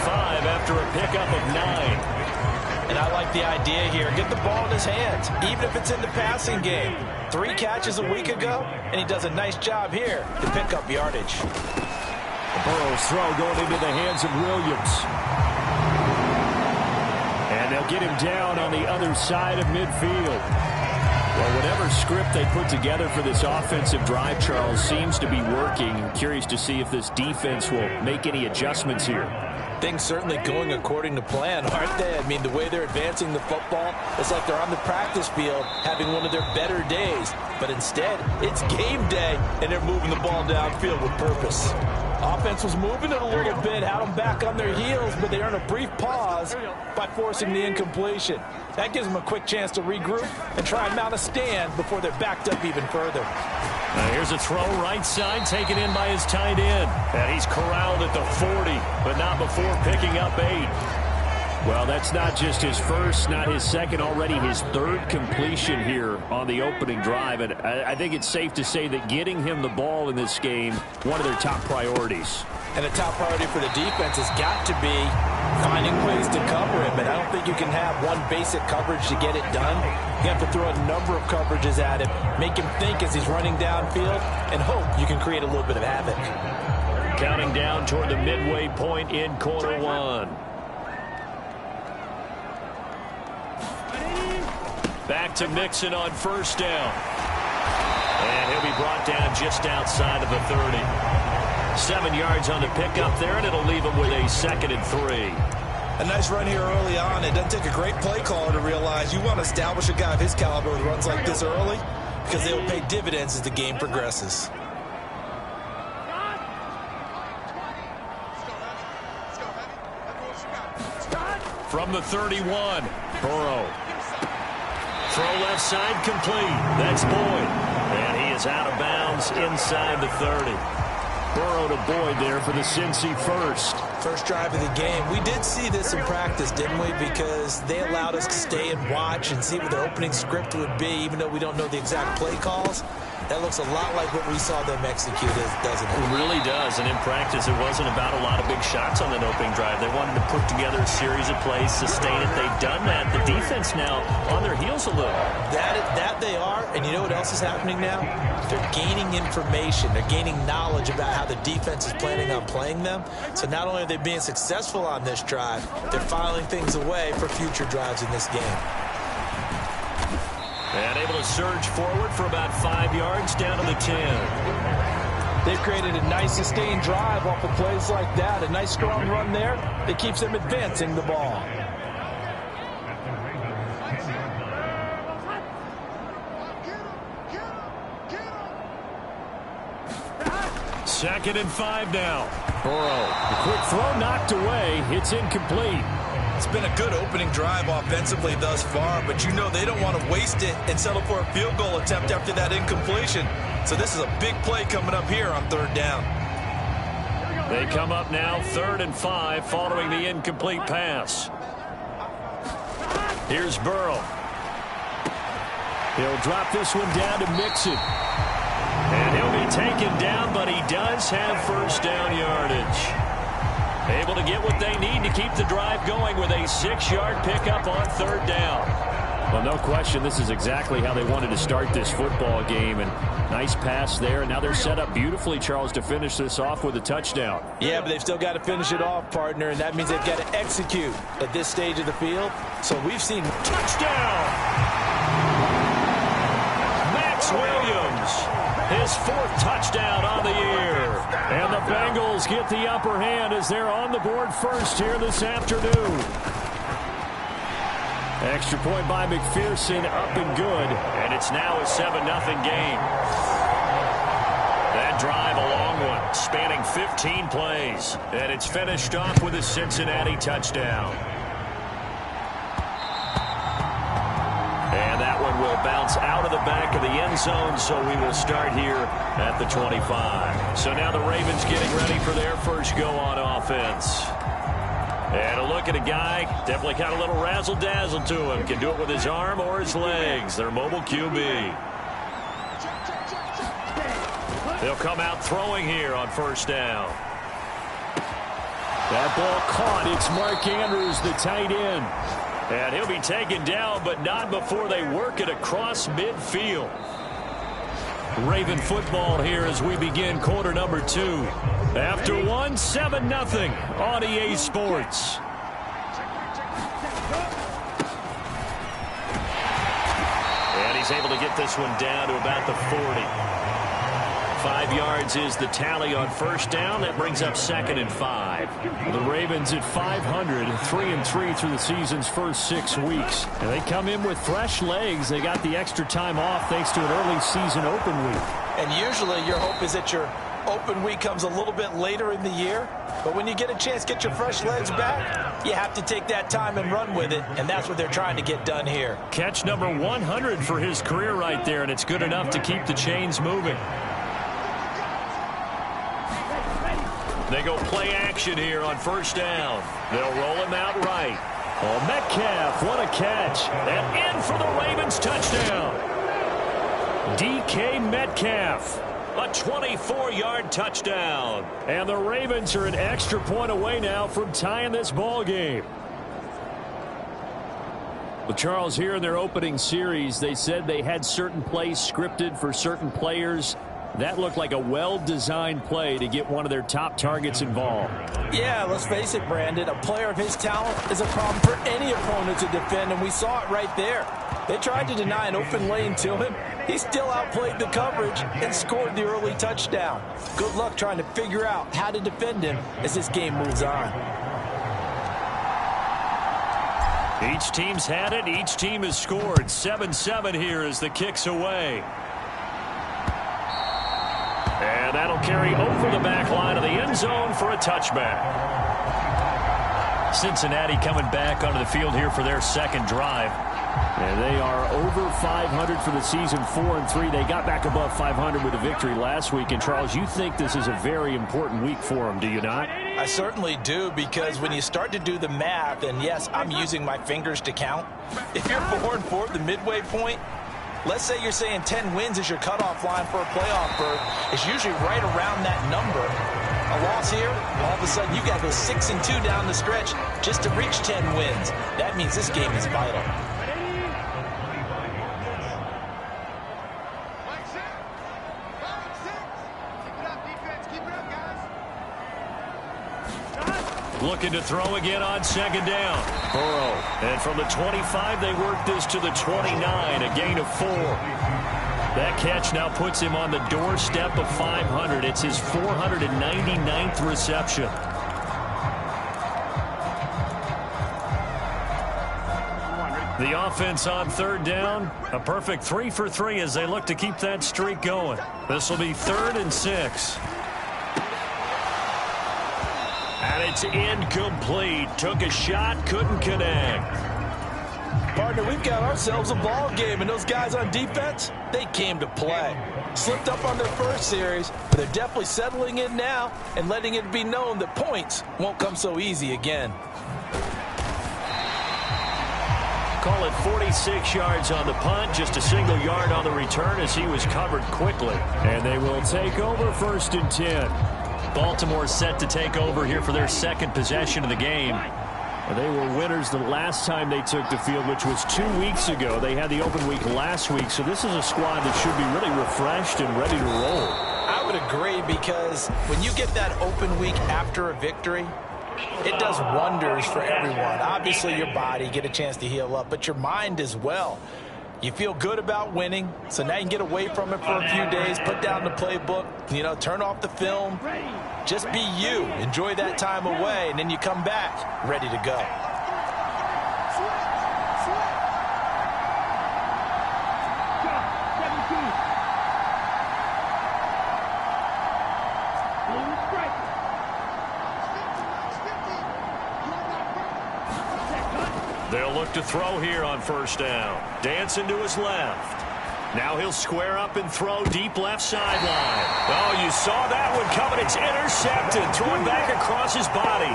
after a pickup of 9. And I like the idea here. Get the ball in his hands, even if it's in the passing game. 3 catches a week ago, and he does a nice job here to pick up yardage. Burrow's throw going into the hands of Williams. And they'll get him down on the other side of midfield. Well, whatever script they put together for this offensive drive, Charles, seems to be working. I'm curious to see if this defense will make any adjustments here. Things certainly going according to plan, aren't they? I mean, the way they're advancing the football, it's like they're on the practice field having one of their better days. But instead, it's game day, and they're moving the ball downfield with purpose. Offense was moving it a little bit, had them back on their heels, but they earn a brief pause by forcing the incompletion. That gives them a quick chance to regroup and try and mount a stand before they're backed up even further. Now here's a throw right side, taken in by his tight end. And he's corralled at the 40, but not before picking up 8. Well, that's not just his first, not his second, already his third completion here on the opening drive. And I think it's safe to say that getting him the ball in this game, one of their top priorities. And the top priority for the defense has got to be finding ways to cover him. And I don't think you can have one basic coverage to get it done. You have to throw a number of coverages at him, make him think as he's running downfield, and hope you can create a little bit of havoc. Counting down toward the midway point in quarter 1. Back to Mixon on first down. And he'll be brought down just outside of the 30. 7 yards on the pickup there, and it'll leave him with a 2nd and 3. A nice run here early on. It doesn't take a great play caller to realize you want to establish a guy of his caliber with runs like this early, because they will pay dividends as the game progresses. From the 31, Burrow. Throw left side complete. That's Boyd. And he is out of bounds inside the 30. Burrow to Boyd there for the Cincy first. First drive of the game. We did see this in practice, didn't we? Because they allowed us to stay and watch and see what their opening script would be, even though we don't know the exact play calls. That looks a lot like what we saw them execute, doesn't it? It really does. And in practice, it wasn't about a lot of big shots on that opening drive. They wanted to put together a series of plays, sustain it. They've done that. The defense now on their heels a little. That they are. And you know what else is happening now? They're gaining information. They're gaining knowledge about how the defense is planning on playing them. So not only are they being successful on this drive, they're filing things away for future drives in this game. And able to surge forward for about 5 yards down to the 10. They've created a nice sustained drive off of plays like that. A nice strong run there that keeps them advancing the ball. 2nd and 5 now. Burrow, the quick throw knocked away. It's incomplete. It's been a good opening drive offensively thus far, but you know they don't want to waste it and settle for a field goal attempt after that incompletion. So this is a big play coming up here on 3rd down. They come up now 3rd and 5 following the incomplete pass. Here's Burrow. He'll drop this one down to Mixon. And he'll be taken down, but he does have 1st down yardage. Able to get what they need to keep the drive going with a 6-yard pickup on 3rd down. Well, no question, this is exactly how they wanted to start this football game. And nice pass there. And now they're set up beautifully, Charles, to finish this off with a touchdown. Yeah, but they've still got to finish it off, partner, and that means they've got to execute at this stage of the field. So we've seen touchdown. Max Williams. His 4th touchdown on the year. And the Bengals get the upper hand as they're on the board first here this afternoon. Extra point by McPherson, up and good. And it's now a 7-0 game. That drive, a long one, spanning 15 plays. And it's finished off with a Cincinnati touchdown. And that one will bounce out of the back of the end zone, so we will start here at the 25. So now the Ravens getting ready for their first go on offense. And a look at a guy, definitely got a little razzle-dazzle to him. Can do it with his arm or his legs. Their mobile QB. They'll come out throwing here on 1st down. That ball caught. It's Mark Andrews, the tight end. And he'll be taken down, but not before they work it across midfield. Raven football here as we begin quarter number 2. After 1, 7-0 on EA Sports. And he's able to get this one down to about the 40. 5 yards is the tally on 1st down. That brings up 2nd and 5. The Ravens at 500, 3-3 through the season's first 6 weeks. And they come in with fresh legs. They got the extra time off thanks to an early season open week. And usually your hope is that your open week comes a little bit later in the year. But when you get a chance to get your fresh legs back, you have to take that time and run with it. And that's what they're trying to get done here. Catch number 100 for his career right there, and it's good enough to keep the chains moving. They go play action here on 1st down. They'll roll him out right. Oh, Metcalf, what a catch. And in for the Ravens touchdown. DK Metcalf, a 24-yard touchdown. And the Ravens are an extra point away now from tying this ball game. Well, Charles, here in their opening series, they said they had certain plays scripted for certain players. That looked like a well-designed play to get one of their top targets involved. Yeah, let's face it, Brandon. A player of his talent is a problem for any opponent to defend, and we saw it right there. They tried to deny an open lane to him. He still outplayed the coverage and scored the early touchdown. Good luck trying to figure out how to defend him as this game moves on. Each team's had it. Each team has scored. 7-7 here as the kick's away. And that'll carry over the back line of the end zone for a touchback. Cincinnati coming back onto the field here for their 2nd drive. And they are over 500 for the season, 4-3. They got back above 500 with a victory last week. And, Charles, you think this is a very important week for them, do you not? I certainly do, because when you start to do the math, and yes, I'm using my fingers to count. If you're 4-4 at the midway point, let's say you're saying 10 wins is your cutoff line for a playoff berth. It's usually right around that number. A loss here, all of a sudden you got to go 6-2 down the stretch just to reach 10 wins. That means this game is vital. Looking to throw again on 2nd down. Burrow. And from the 25, they work this to the 29, a gain of 4. That catch now puts him on the doorstep of 500. It's his 499th reception. The offense on 3rd down, a perfect 3 for 3 as they look to keep that streak going. This will be 3rd and 6. And it's incomplete. Took a shot, couldn't connect. Partner, we've got ourselves a ball game, and those guys on defense, they came to play. Slipped up on their first series, but they're definitely settling in now and letting it be known that points won't come so easy again. Call it 46 yards on the punt, just a single yard on the return as he was covered quickly. And they will take over 1st and 10. Baltimore set to take over here for their second possession of the game. They were winners the last time they took the field, which was 2 weeks ago. They had the open week last week, so this is a squad that should be really refreshed and ready to roll. I would agree, because when you get that open week after a victory, it does wonders for everyone. Obviously, your body, get a chance to heal up, but your mind as well. You feel good about winning, so now you can get away from it for a few days, put down the playbook, turn off the film. Just be you. Enjoy that time away, and then you come back ready to go. They'll look to throw here on 1st down. Dancing to his left. Now he'll square up and throw deep left sideline. Oh, you saw that one coming. It's intercepted. Thrown back across his body.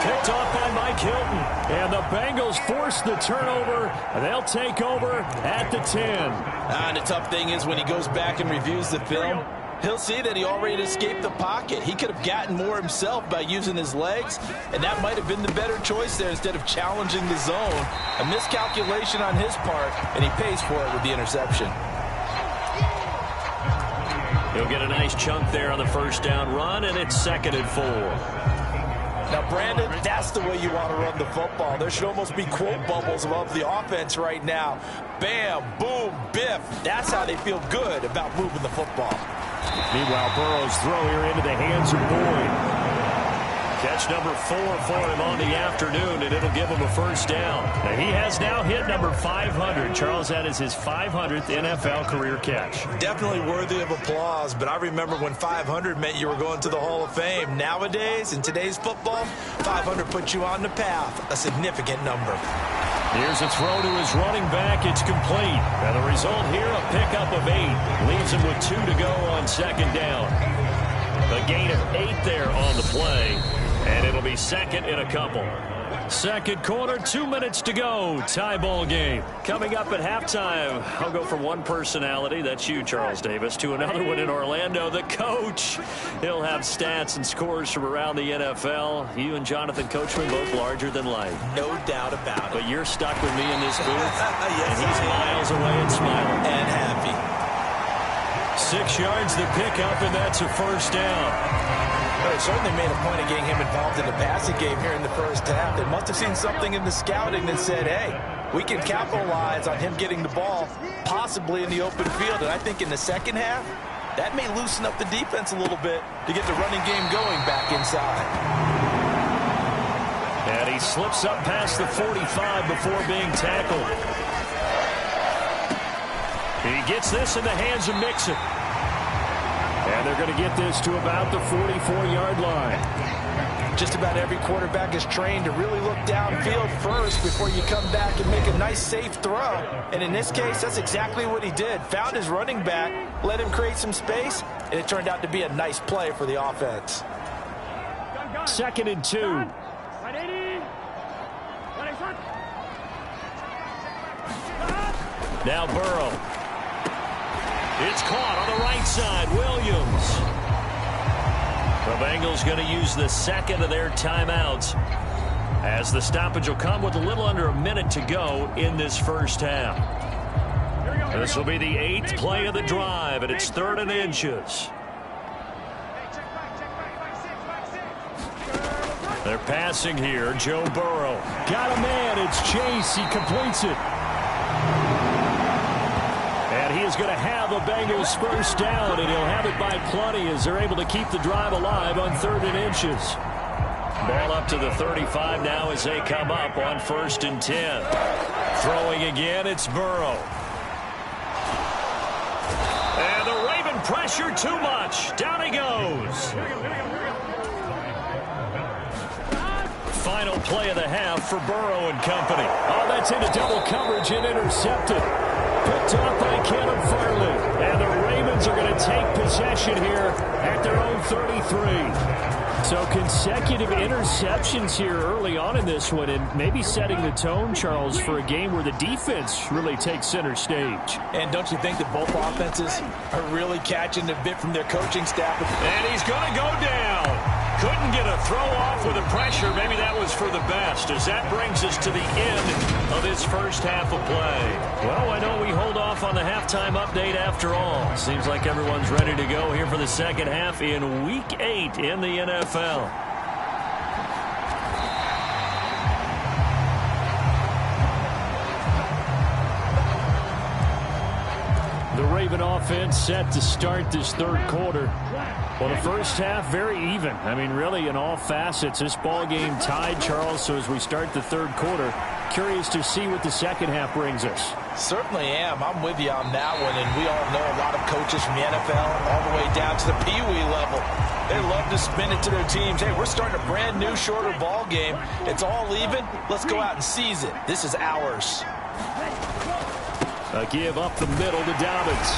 Picked off by Mike Hilton. And the Bengals force the turnover. They'll take over at the 10. And the tough thing is when he goes back and reviews the film, he'll see that he already escaped the pocket. He could have gotten more himself by using his legs, and that might have been the better choice there instead of challenging the zone. A miscalculation on his part, and he pays for it with the interception. He'll get a nice chunk there on the 1st down run, and it's 2nd and 4. Now, Brandon, that's the way you want to run the football. There should almost be quote bubbles above the offense right now. Bam, boom, biff. That's how they feel good about moving the football. Meanwhile, Burrow's throw here into the hands of Boyd. Catch number 4 for him on the afternoon, and it'll give him a 1st down. Now, he has now hit number 500. Charles, that is his 500th NFL career catch. Definitely worthy of applause, but I remember when 500 meant you were going to the Hall of Fame. Nowadays, in today's football, 500 puts you on the path, a significant number. Here's a throw to his running back. It's complete. And the result here, a pickup of 8. Leaves him with 2 to go on 2nd down. A gain of 8 there on the play. And it'll be 2nd in a couple. 2nd quarter, 2 minutes to go. Tie ball game. Coming up at halftime, I'll go from one personality, that's you, Charles Davis, to another one in Orlando, the coach. He'll have stats and scores from around the NFL. You and Jonathan Coachman both larger than life. No doubt about it. But you're stuck with me in this booth, yes, and he's miles away and smiling. And happy. 6 yards the pickup, and that's a 1st down. But it certainly made a point of getting him involved in the passing game here in the 1st half. They must have seen something in the scouting that said, hey, we can capitalize on him getting the ball, possibly in the open field. And I think in the 2nd half, that may loosen up the defense a little bit to get the running game going back inside. And he slips up past the 45 before being tackled. He gets this in the hands of Mixon. And they're going to get this to about the 44-yard line. Just about every quarterback is trained to really look downfield first before you come back and make a nice, safe throw. And in this case, that's exactly what he did. Found his running back, let him create some space, and it turned out to be a nice play for the offense. 2nd and 2. Now Burrow. It's caught on the right side. Williams. The Bengals going to use the 2nd of their timeouts as the stoppage will come with a little under a minute to go in this 1st half. This will be the 8th play of the drive, and it's 3rd and inches. They're passing here. Joe Burrow. Got a man. It's Chase. He completes it. And he is going to have the Bengals 1st down, and he'll have it by plenty as they're able to keep the drive alive on 3rd and inches. Ball up to the 35 now as they come up on 1st and 10. Throwing again, it's Burrow. And the Raven pressure too much. Down he goes. final play of the half for Burrow and company. Oh, that's into double coverage and intercepted. Picked up by Caleb Farley. And the Ravens are going to take possession here at their own 33. So consecutive interceptions here early on in this one, and maybe setting the tone, Charles, for a game where the defense really takes center stage. And don't you think that both offenses are really catching a bit from their coaching staff? And he's going to go down. Couldn't get a throw off with the pressure. Maybe that was for the best, as that brings us to the end of this first half of play. Well, I know we hold off on the halftime update after all. Seems like everyone's ready to go here for the second half in Week 8 in the NFL. The Raven offense set to start this third quarter. Well, the first half, very even. I mean, really, in all facets, this ball game tied, Charles. So as we start the third quarter, curious to see what the second half brings us. Certainly am. I'm with you on that one. And we all know a lot of coaches from the NFL all the way down to the Pee-wee level. They love to spin it to their teams. Hey, we're starting a brand new, shorter ball game. It's all even. Let's go out and seize it. This is ours. A give up the middle to Dobbins.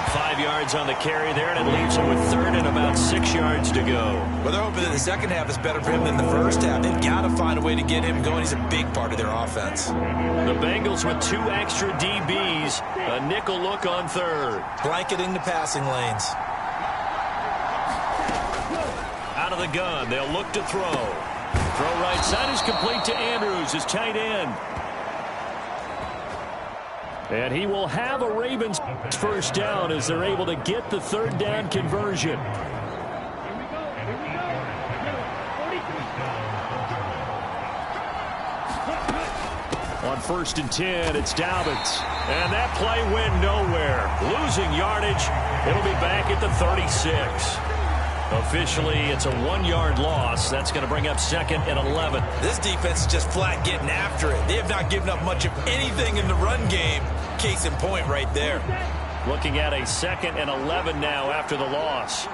5 yards on the carry there, and it leaves him with third and about 6 yards to go. Well, they're hoping that the second half is better for him than the first half. They've got to find a way to get him going. He's a big part of their offense. The Bengals with 2 extra DBs. A nickel look on third. Blanketing the passing lanes. Out of the gun, they'll look to throw. Throw right side is complete to Andrews, his tight end. And he will have a Ravens first down as they're able to get the third down conversion. On 1st and 10, it's Dobbins. And that play went nowhere. Losing yardage. It'll be back at the 36. Officially, it's a 1-yard loss. That's going to bring up 2nd and 11. This defense is just flat getting after it. They have not given up much of anything in the run game. Case in point right there. Looking at a 2nd and 11 now after the loss.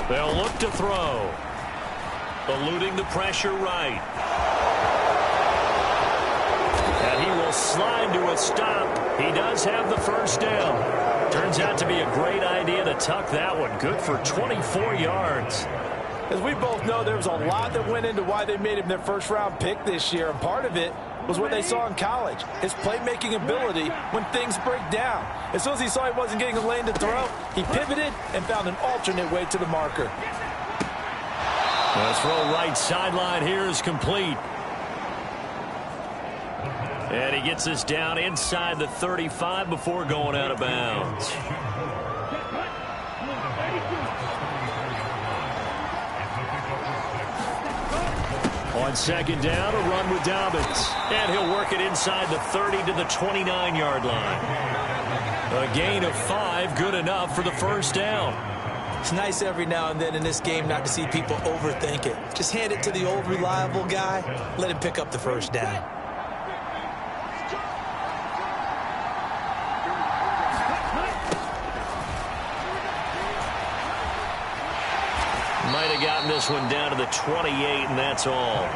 They'll look to throw. Eluding the pressure right. And he will slide to a stop. He does have the first down. Turns out to be a great idea to tuck that one. Good for 24 yards. As we both know, there was a lot that went into why they made him their first-round pick this year, and part of it was what they saw in college, his playmaking ability when things break down. As soon as he saw he wasn't getting a lane to throw, he pivoted and found an alternate way to the marker. The throw right sideline here is complete. And he gets this down inside the 35 before going out of bounds. On 2nd down, a run with Dobbins. And he'll work it inside the 30 to the 29-yard line. A gain of 5, good enough for the first down. It's nice every now and then in this game not to see people overthink it. Just hand it to the old reliable guy. Let him pick up the first down. Might have gotten this one down to the 28, and that's all.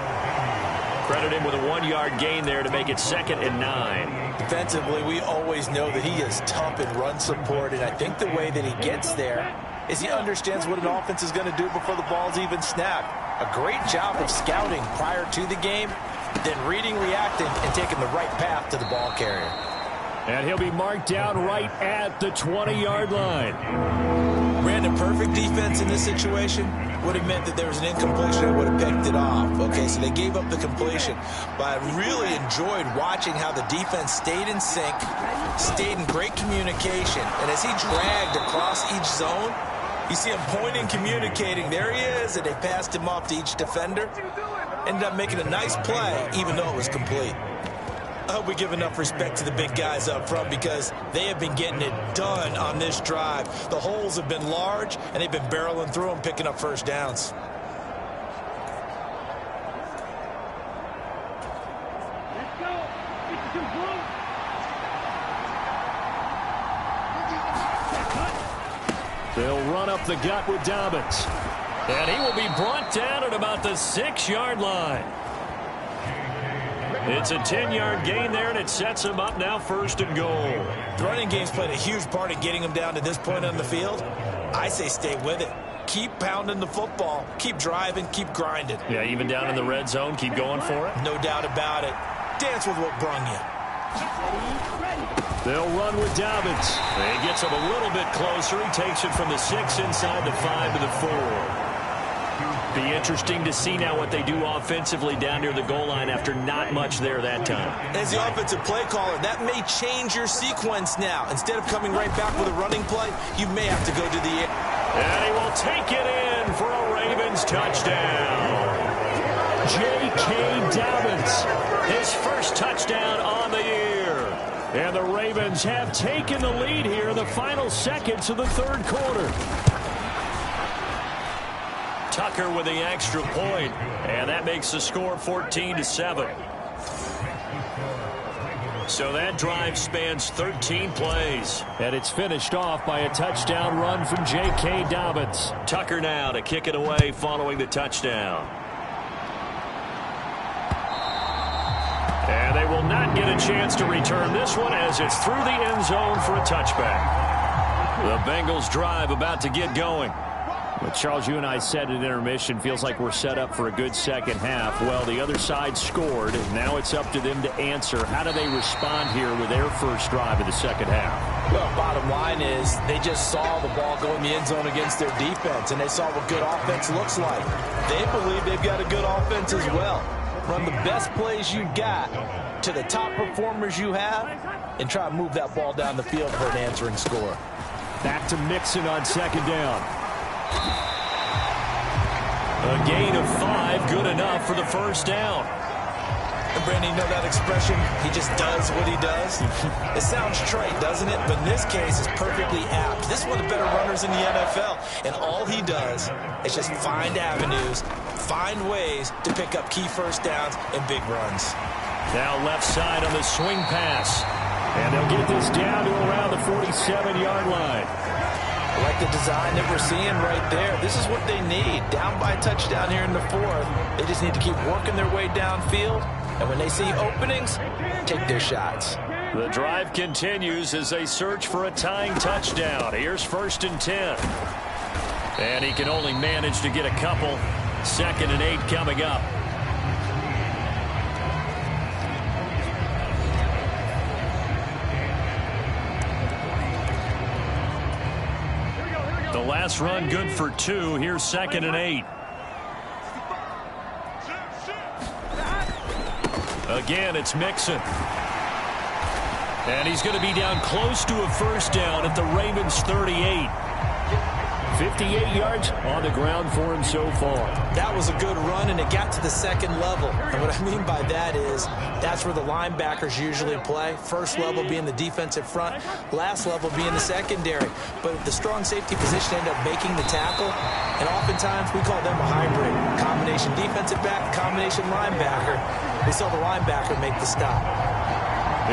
Credit him with a 1-yard gain there to make it 2nd and 9. Defensively, we always know that he is tough in run support, and I think the way that he gets there is he understands what an offense is going to do before the ball's even snapped. A great job of scouting prior to the game, then reading, reacting, and taking the right path to the ball carrier. And he'll be marked down right at the 20-yard line. Brandon, perfect defense in this situation would have meant that there was an incompletion and would have picked it off. Okay, so they gave up the completion. But I really enjoyed watching how the defense stayed in sync, stayed in great communication. And as he dragged across each zone, you see him pointing, communicating. There he is, and they passed him off to each defender. Ended up making a nice play, even though it was complete. I hope we give enough respect to the big guys up front because they have been getting it done on this drive. The holes have been large, and they've been barreling through them, picking up first downs. They'll run up the gut with Dobbins. And he will be brought down at about the 6-yard line. It's a 10-yard gain there, and it sets him up now 1st and goal. The running game's played a huge part in getting him down to this point on the field. I say stay with it. Keep pounding the football. Keep driving. Keep grinding. Yeah, even down in the red zone, keep going for it. No doubt about it. Dance with what brung you. They'll run with Dobbins. He gets him a little bit closer. He takes it from the 6 inside the 5 to the 4. Be interesting to see now what they do offensively down near the goal line after not much there that time. As the offensive play caller, that may change your sequence now. Instead of coming right back with a running play, you may have to go to the air. And he will take it in for a Ravens touchdown. J.K. Dobbins, his first touchdown on the year. And the Ravens have taken the lead here in the final seconds of the 3rd quarter. Tucker with the extra point, and that makes the score 14-7. So that drive spans 13 plays. And it's finished off by a touchdown run from J.K. Dobbins. Tucker now to kick it away following the touchdown. And they will not get a chance to return this one as it's through the end zone for a touchback. The Bengals drive about to get going. But Charles, you and I said at intermission, feels like we're set up for a good second half. Well, the other side scored, and now it's up to them to answer. How do they respond here with their first drive of the second half? Well, bottom line is they just saw the ball go in the end zone against their defense, and they saw what good offense looks like. They believe they've got a good offense as well. Run the best plays you got to the top performers you have, and try to move that ball down the field for an answering score. Back to Mixon on 2nd down. A gain of 5, good enough for the 1st down. And Brandon, you know that expression, he just does what he does? It sounds trite, doesn't it? But in this case, it's perfectly apt. This is one of the better runners in the NFL. And all he does is just find avenues, find ways to pick up key first downs and big runs. Now left side on the swing pass. And they'll get this down to around the 47-yard line. I like the design that we're seeing right there. This is what they need. Down by a touchdown here in the 4th. They just need to keep working their way downfield. And when they see openings, take their shots. The drive continues as they search for a tying touchdown. Here's 1st and 10. And he can only manage to get a couple. 2nd and 8 coming up. The last run good for 2. Here's 2nd and 8. Again, it's Mixon. And he's going to be down close to a 1st down at the Ravens 38. 58 yards on the ground for him so far. That was a good run, and it got to the 2nd level. And what I mean by that is that's where the linebackers usually play. First level being the defensive front, last level being the secondary. But the strong safety position ended up making the tackle, and oftentimes we call them a hybrid. Combination defensive back, combination linebacker. They saw the linebacker make the stop.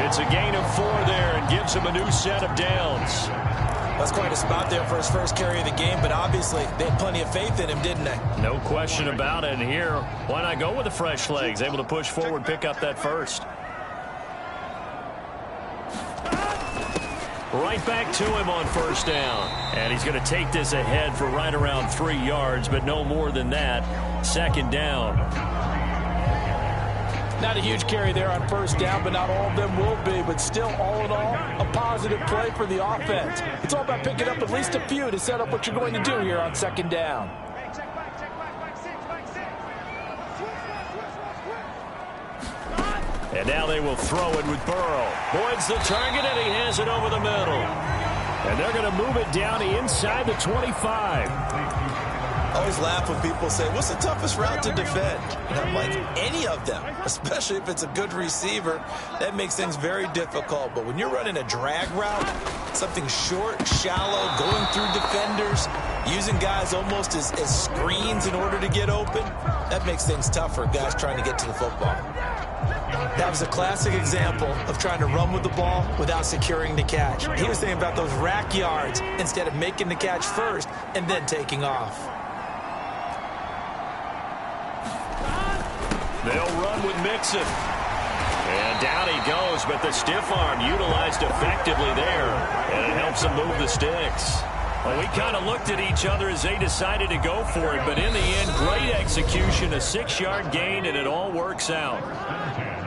It's a gain of 4 there and gives him a new set of downs. That's quite a spot there for his first carry of the game, but obviously they had plenty of faith in him, didn't they? No question about it. And here, why not go with the fresh legs? Able to push forward, pick up that first. Right back to him on 1st down. And he's going to take this ahead for right around 3 yards, but no more than that. 2nd down. Not a huge carry there on 1st down, but not all of them will be. But still, all in all, a positive play for the offense. It's all about picking up at least a few to set up what you're going to do here on 2nd down. And now they will throw it with Burrow. Boyd's the target, and he has it over the middle. And they're going to move it down to inside the 25. I always laugh when people say, what's the toughest route to defend? And I'm like, any of them, especially if it's a good receiver. That makes things very difficult. But when you're running a drag route, something short, shallow, going through defenders, using guys almost as screens in order to get open, that makes things tough for guys trying to get to the football. That was a classic example of trying to run with the ball without securing the catch. He was thinking about those rack yards instead of making the catch first and then taking off. They'll run with Mixon. And down he goes, but the stiff arm utilized effectively there, and it helps him move the sticks. Well, we kind of looked at each other as they decided to go for it, but in the end, great execution, a 6-yard gain, and it all works out.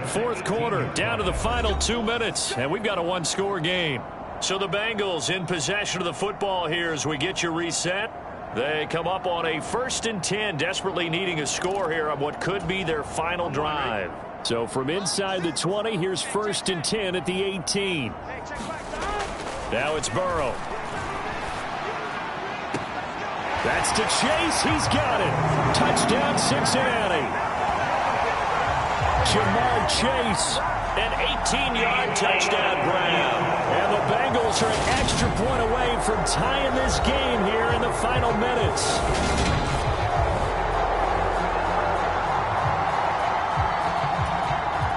Fourth quarter, down to the final 2 minutes, and we've got a one-score game. So the Bengals in possession of the football here as we get you reset. They come up on a 1st and 10, desperately needing a score here on what could be their final drive. So from inside the 20, here's 1st and 10 at the 18. Now it's Burrow. That's to Chase. He's got it. Touchdown, Cincinnati. Jamar Chase, an 18-yard touchdown grab. And the Bengals are an extra point away from tying this game here in the final minutes.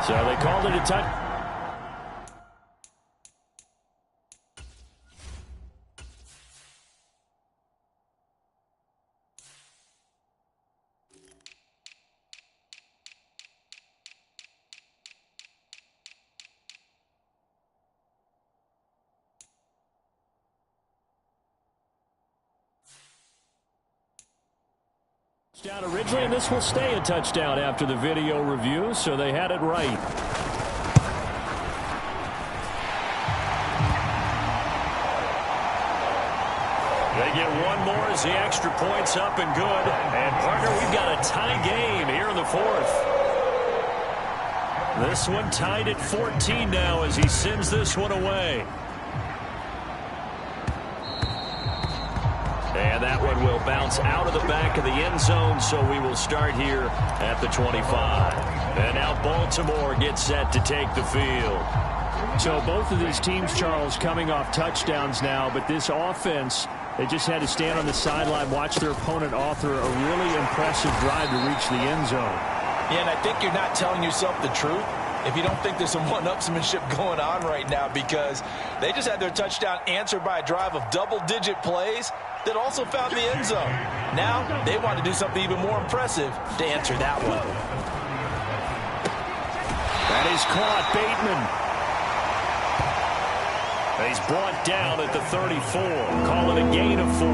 So they called it a touchdown. Down originally, and this will stay a touchdown after the video review, so they had it right. They get one more as the extra point's up and good. And, partner, we've got a tie game here in the fourth. This one tied at 14 now as he sends this one away. And that one will bounce out of the back of the end zone, so we will start here at the 25. And now Baltimore gets set to take the field. So both of these teams, Charles, coming off touchdowns now, but this offense, they just had to stand on the sideline, watch their opponent author a really impressive drive to reach the end zone. Yeah, and I think you're not telling yourself the truth if you don't think there's some one-upsmanship going on right now, because they just had their touchdown answered by a drive of double-digit plays that also found the end zone. Now they want to do something even more impressive to answer that one. That is caught. Bateman. He's brought down at the 34. Call it a gain of 4.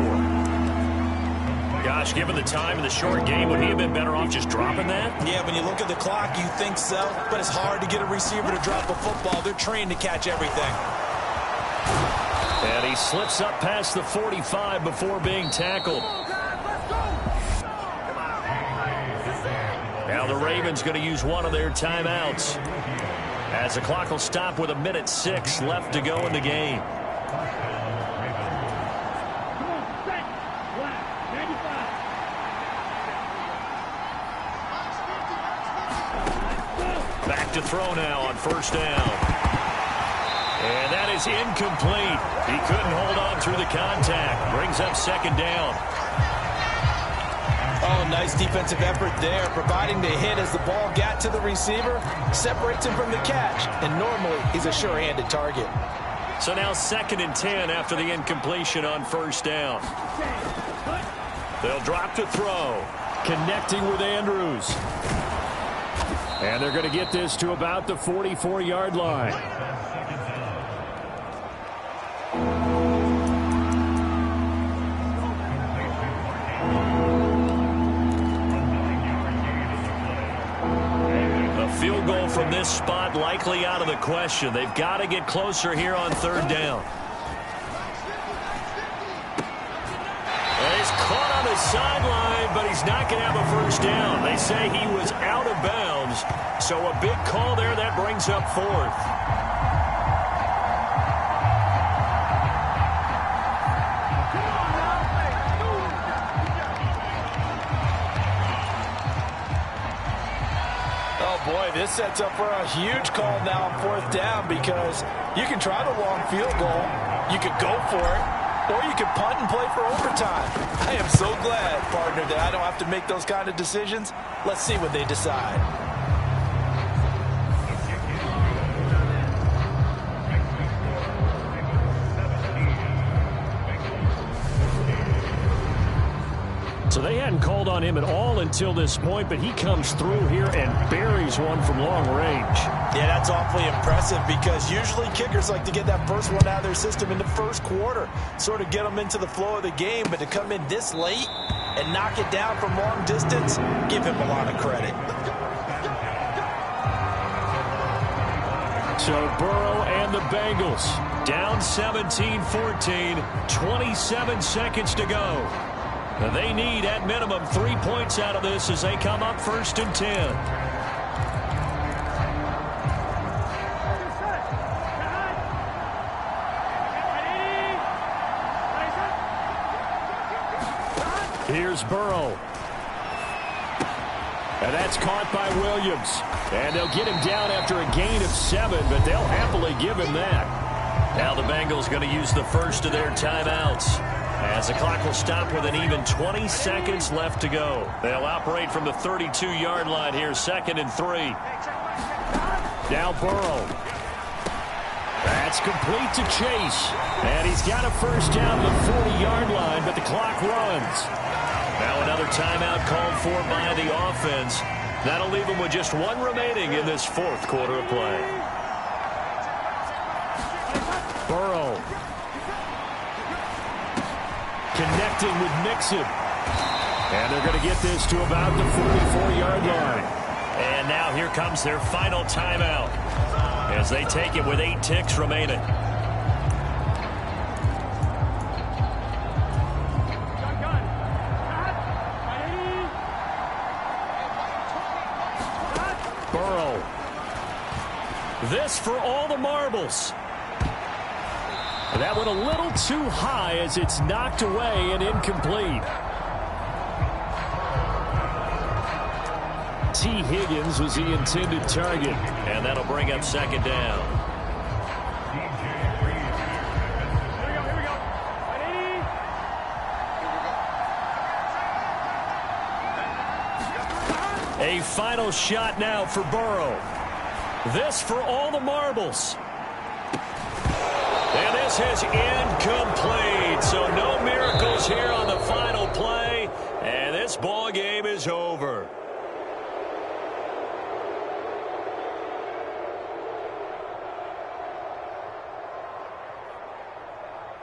Gosh, given the time and the short game, would he have been better off just dropping that? Yeah, when you look at the clock, you think so, but it's hard to get a receiver to drop a football. They're trained to catch everything. And he slips up past the 45 before being tackled. Now the Ravens going to use one of their timeouts, as the clock will stop with 1:06 left to go in the game. Back to throw now on first down. And that is incomplete. He couldn't hold on through the contact. Brings up second down. Oh, nice defensive effort there, providing the hit as the ball got to the receiver, separates him from the catch, and normally he's a sure-handed target. So now 2nd and 10 after the incompletion on first down. They'll drop to throw. Connecting with Andrews. And they're going to get this to about the 44-yard line. Field goal from this spot likely out of the question. They've got to get closer here on third down. And he's caught on the sideline, but he's not going to have a first down. They say he was out of bounds, so a big call there that brings up 4th. Boy, this sets up for a huge call now on 4th down, because you can try the long field goal, you could go for it, or you could punt and play for overtime. I am so glad, partner, that I don't have to make those kind of decisions. Let's see what they decide. So they hadn't called on him at all until this point, but he comes through here and buries one from long range. Yeah, that's awfully impressive because usually kickers like to get that first one out of their system in the first quarter, sort of get them into the flow of the game, but to come in this late and knock it down from long distance, give him a lot of credit. So Burrow and the Bengals down 17-14, 27 seconds to go. They need, at minimum, 3 points out of this as they come up 1st and 10. Here's Burrow. And that's caught by Williams. And they'll get him down after a gain of 7, but they'll happily give him that. Now the Bengals going to use the first of their timeouts, as the clock will stop with an even 20 seconds left to go. They'll operate from the 32-yard line here, 2nd and 3. Now Burrow. That's complete to Chase. And he's got a first down to the 40-yard line, but the clock runs. Now another timeout called for by the offense. That'll leave them with just 1 remaining in this 4th quarter of play. Burrow. Connecting with Mixon. And they're going to get this to about the 44-yard line. And now here comes their final timeout as they take it with 8 ticks remaining. Burrow. This for all the marbles. That went a little too high as it's knocked away and incomplete. T. Higgins was the intended target. And that'll bring up 2nd down. A final shot now for Burrow. This for all the marbles. And this is incomplete. So no miracles here on the final play. And this ball game is over.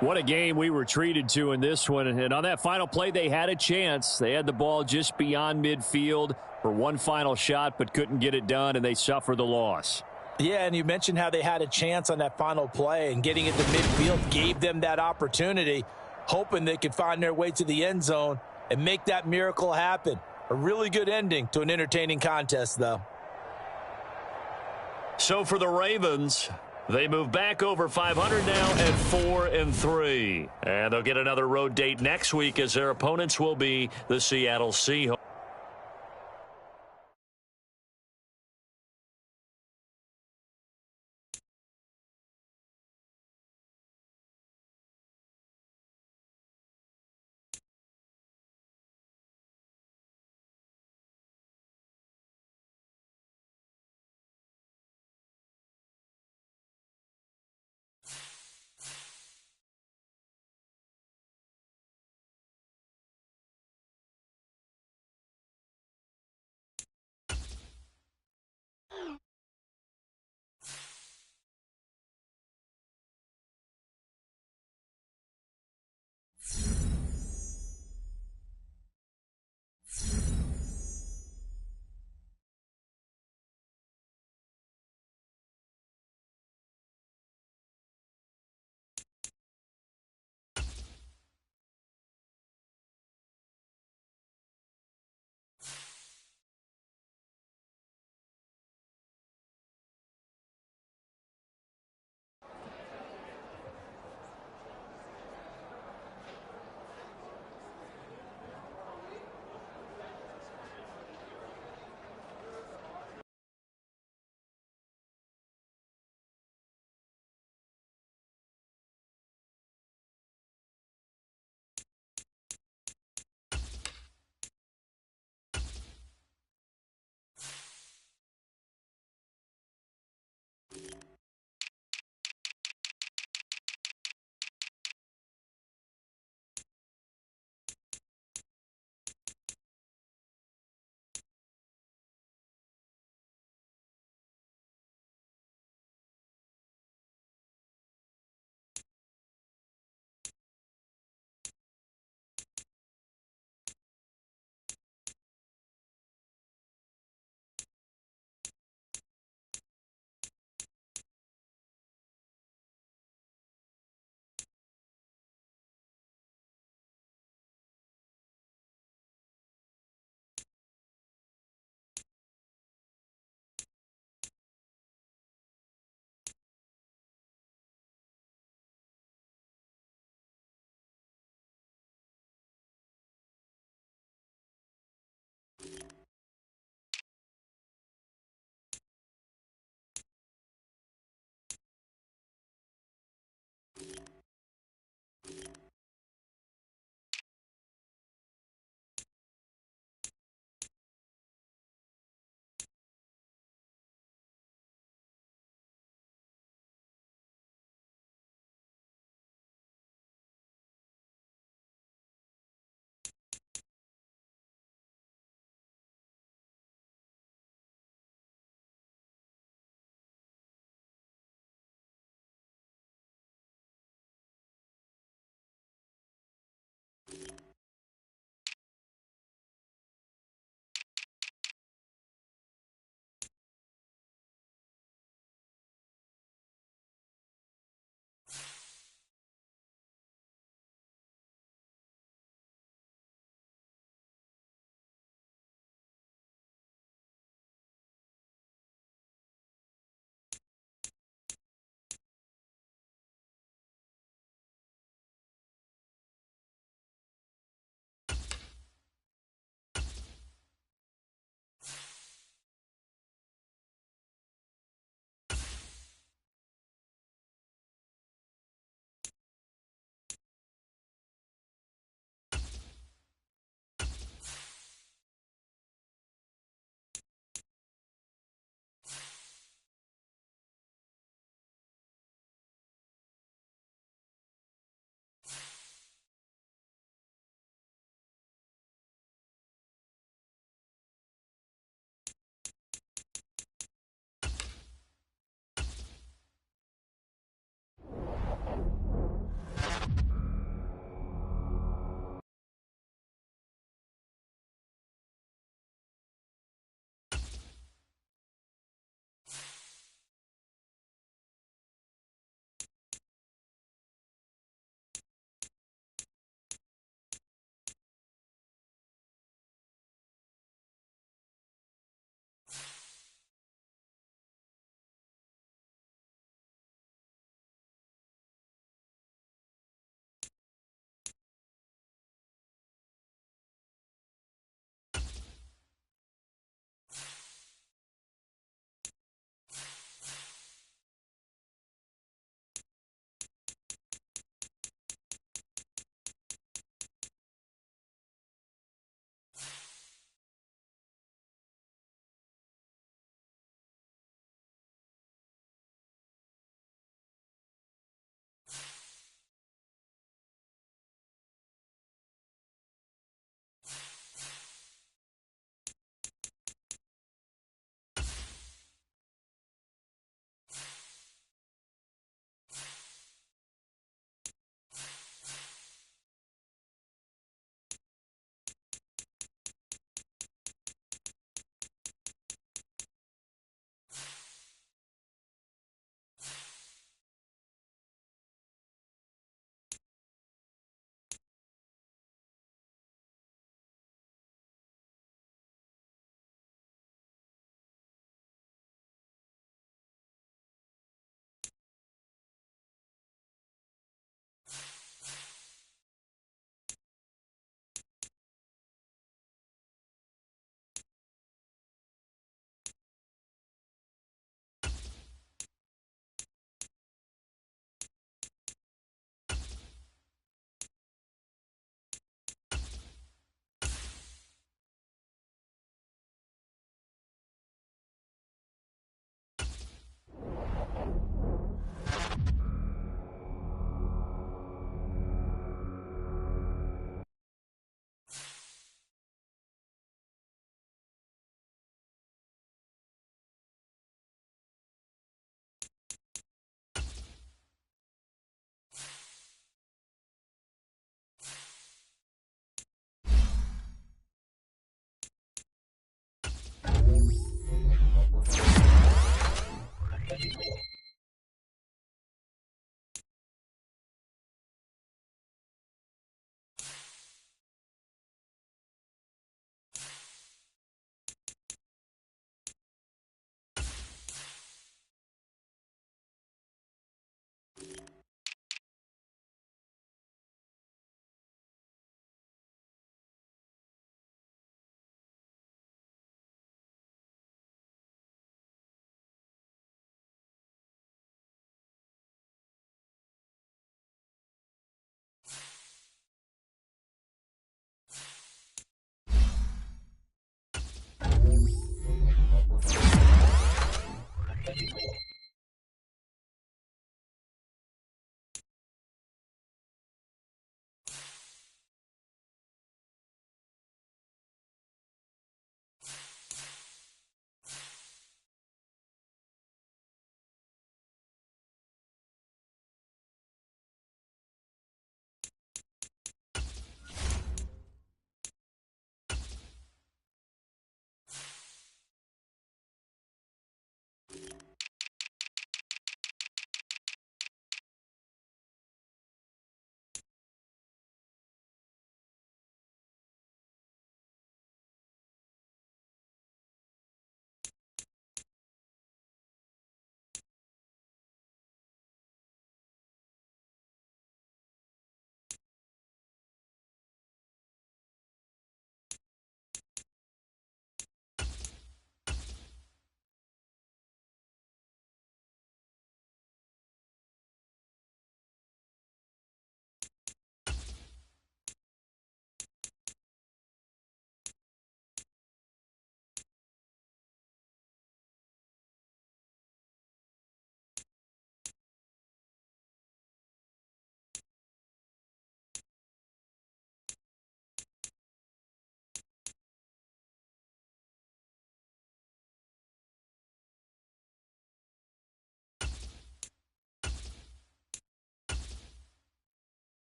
What a game we were treated to in this one. And on that final play, they had a chance. They had the ball just beyond midfield for one final shot, but couldn't get it done, and they suffer the loss. Yeah, and you mentioned how they had a chance on that final play, and getting it to midfield gave them that opportunity, hoping they could find their way to the end zone and make that miracle happen. A really good ending to an entertaining contest, though. So for the Ravens, they move back over 500 now at 4-3. And they'll get another road date next week as their opponents will be the Seattle Seahawks.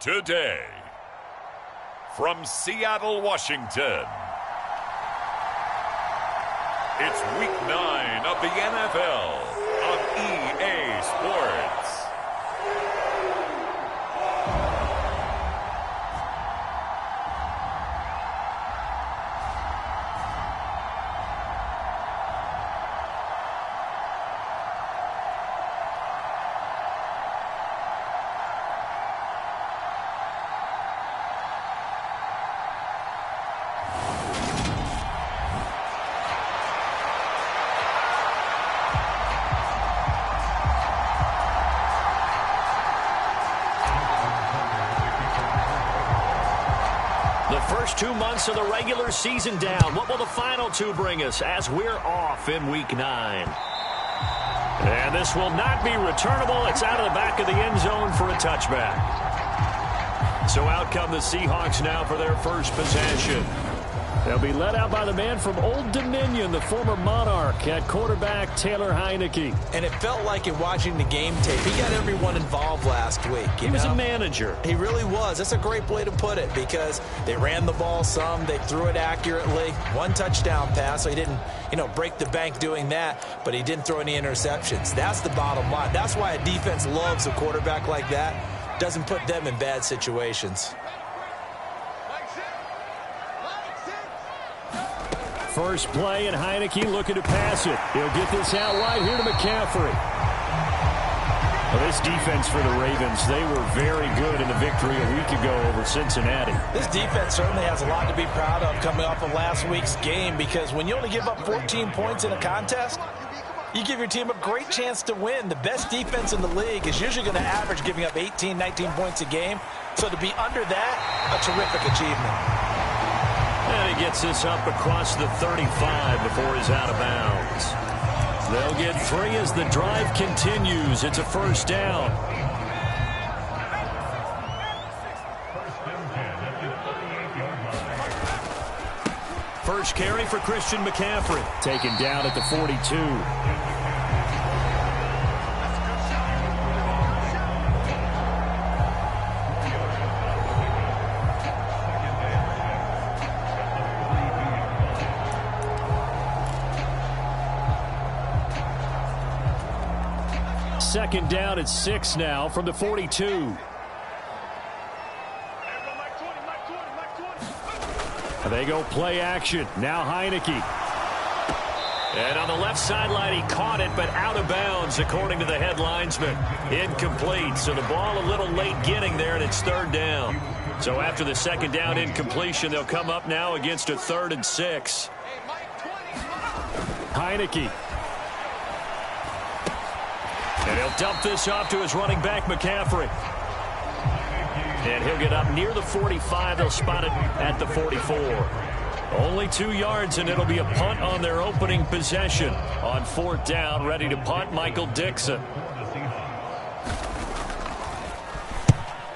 today. From Seattle, Washington, it's Week 9 of the NFL on EA Sports. First 2 months of the regular season down. What will the final 2 bring us as we're off in Week 9? And this will not be returnable. It's out of the back of the end zone for a touchback. So out come the Seahawks now for their first possession. They'll be led out by the man from Old Dominion, the former Monarch, at quarterback Taylor Heineke. And it felt like in watching the game tape, he got everyone involved last week. He was a manager. He really was. That's a great way to put it because they ran the ball some, they threw it accurately. 1 touchdown pass, so he didn't, break the bank doing that, but he didn't throw any interceptions. That's the bottom line. That's why a defense loves a quarterback like that. Doesn't put them in bad situations. First play, and Heineke looking to pass it. He'll get this out wide here to McCaffrey. Well, this defense for the Ravens, they were very good in the victory a week ago over Cincinnati. This defense certainly has a lot to be proud of coming off of last week's game because when you only give up 14 points in a contest, you give your team a great chance to win. The best defense in the league is usually going to average giving up 18, 19 points a game. So to be under that, a terrific achievement. And he gets this up across the 35 before he's out of bounds. They'll get 3 as the drive continues. It's a first down. First carry for Christian McCaffrey. Taken down at the 42. Second down at 6 now from the 42. They go play action. Now Heineke. And on the left sideline, he caught it, but out of bounds, according to the head linesman. Incomplete. So the ball a little late getting there, and it's 3rd down. So after the second down incompletion, they'll come up now against a 3rd and 6. Heineke. And he'll dump this off to his running back, McCaffrey. And he'll get up near the 45. They'll spot it at the 44. Only 2 yards, and it'll be a punt on their opening possession. On 4th down, ready to punt, Michael Dixon.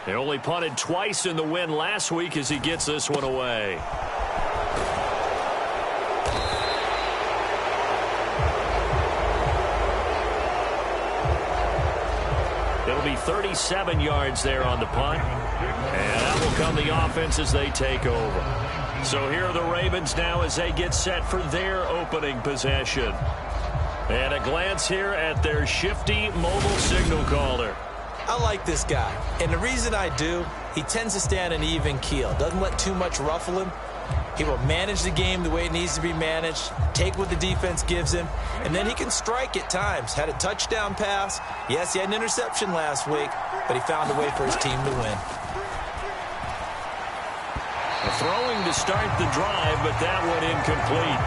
They only punted twice in the win last week as he gets this one away. It'll be 37 yards there on the punt. And that will come the offense as they take over. So here are the Ravens now as they get set for their opening possession. And a glance here at their shifty mobile signal caller. I like this guy. And the reason I do, he tends to stay on an even keel. Doesn't let too much ruffle him. He will manage the game the way it needs to be managed, take what the defense gives him, and then he can strike at times. Had a touchdown pass. Yes, he had an interception last week, but he found a way for his team to win. Throwing to start the drive, but that one incomplete.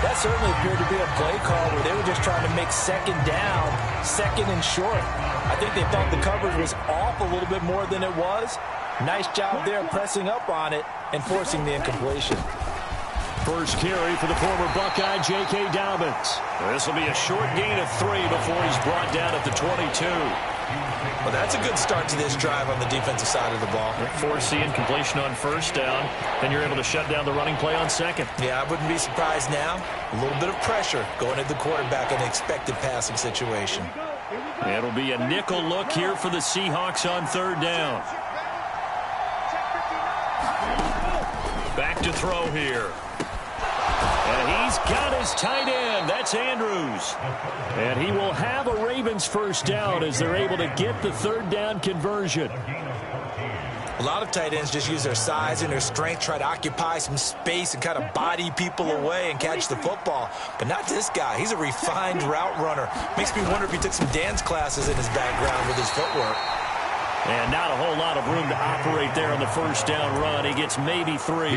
That certainly appeared to be a play call where they were just trying to make second down, second and short. I think they thought the coverage was off a little bit more than it was. Nice job there pressing up on it and forcing the incompletion. First carry for the former Buckeye, J.K. Dobbins. This will be a short gain of 3 before he's brought down at the 22. Well, that's a good start to this drive on the defensive side of the ball. Force the incompletion on first down. Then you're able to shut down the running play on second. Yeah, I wouldn't be surprised now. A little bit of pressure going at the quarterback in an expected passing situation. It'll be a nickel look here for the Seahawks on third down. Back to throw here. And he's got his tight end. That's Andrews. And he will have a Ravens first down as they're able to get the third down conversion. A lot of tight ends just use their size and their strength, try to occupy some space and kind of body people away and catch the football. But not this guy. He's a refined route runner. Makes me wonder if he took some dance classes in his background with his footwork. And not a whole lot of room to operate there on the first down run. He gets maybe 3.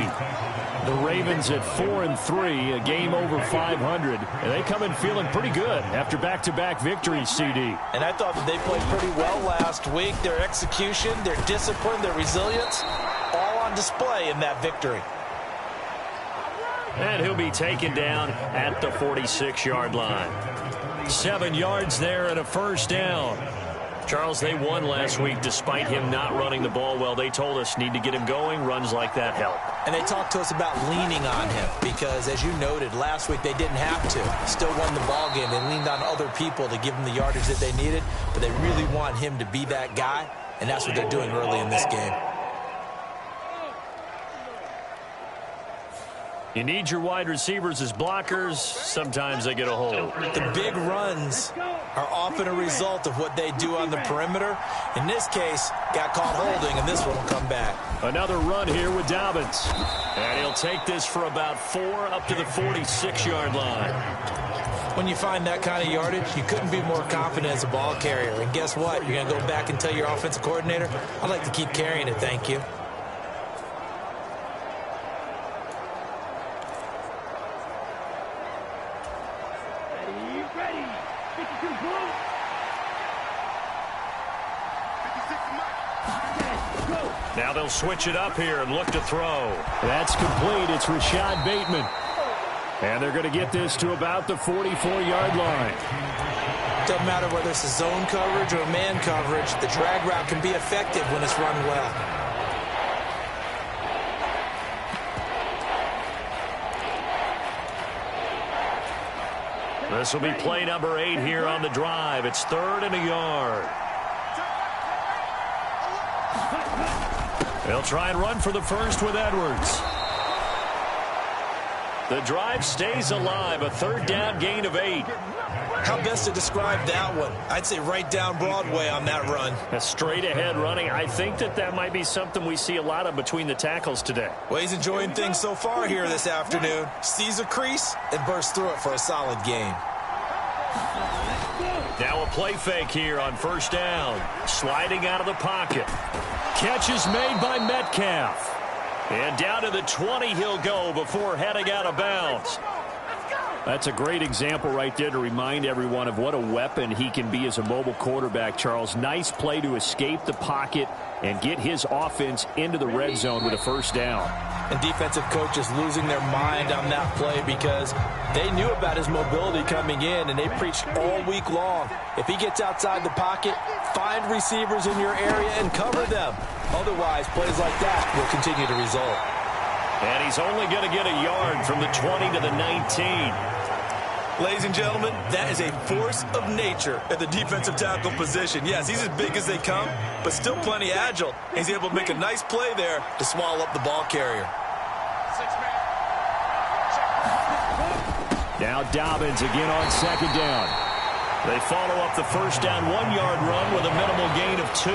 The Ravens at 4-3, a game over 500. And they come in feeling pretty good after back-to-back victories, CD. And I thought that they played pretty well last week. Their execution, their discipline, their resilience, all on display in that victory. And he'll be taken down at the 46-yard line. 7 yards there and a first down. Charles, they won last week despite him not running the ball well. They told us need to get him going. Runs like that help. And they talked to us about leaning on him because, as you noted, last week they didn't have to. Still won the ball game. They leaned on other people to give them the yardage that they needed, but they really want him to be that guy, and that's what they're doing early in this game. You need your wide receivers as blockers. Sometimes they get a hold. The big runs are often a result of what they do on the perimeter. In this case, got caught holding, and this one will come back. Another run here with Dobbins. And he'll take this for about 4 up to the 46-yard line. When you find that kind of yardage, you couldn't be more confident as a ball carrier. And guess what? You're going to go back and tell your offensive coordinator, I'd like to keep carrying it, thank you. Now they'll switch it up here and look to throw. That's complete. It's Rashad Bateman. And they're going to get this to about the 44-yard line. Doesn't matter whether it's a zone coverage or man coverage, the drag route can be effective when it's run well. This will be play number 8 here on the drive. It's 3rd and a yard. They'll try and run for the first with Edwards. The drive stays alive. A 3rd down gain of 8. How best to describe that one? I'd say right down Broadway on that run. A straight ahead running. I think that might be something we see a lot of between the tackles today. Well, he's enjoying things so far here this afternoon. Sees a crease and bursts through it for a solid gain. Now a play fake here on first down. Sliding out of the pocket. Catch is made by Metcalf. And down to the 20 he'll go before heading out of bounds. That's a great example right there to remind everyone of what a weapon he can be as a mobile quarterback, Charles. Nice play to escape the pocket and get his offense into the red zone with a first down. And defensive coaches losing their mind on that play because they knew about his mobility coming in, and they preached all week long. If he gets outside the pocket, find receivers in your area and cover them. Otherwise, plays like that will continue to result. And he's only going to get a yard from the 20 to the 19. Ladies and gentlemen, that is a force of nature at the defensive tackle position. Yes, he's as big as they come, but still plenty agile. He's able to make a nice play there to swallow up the ball carrier. Now Dobbins again on 2nd down. They follow up the first down 1-yard run with a minimal gain of 2.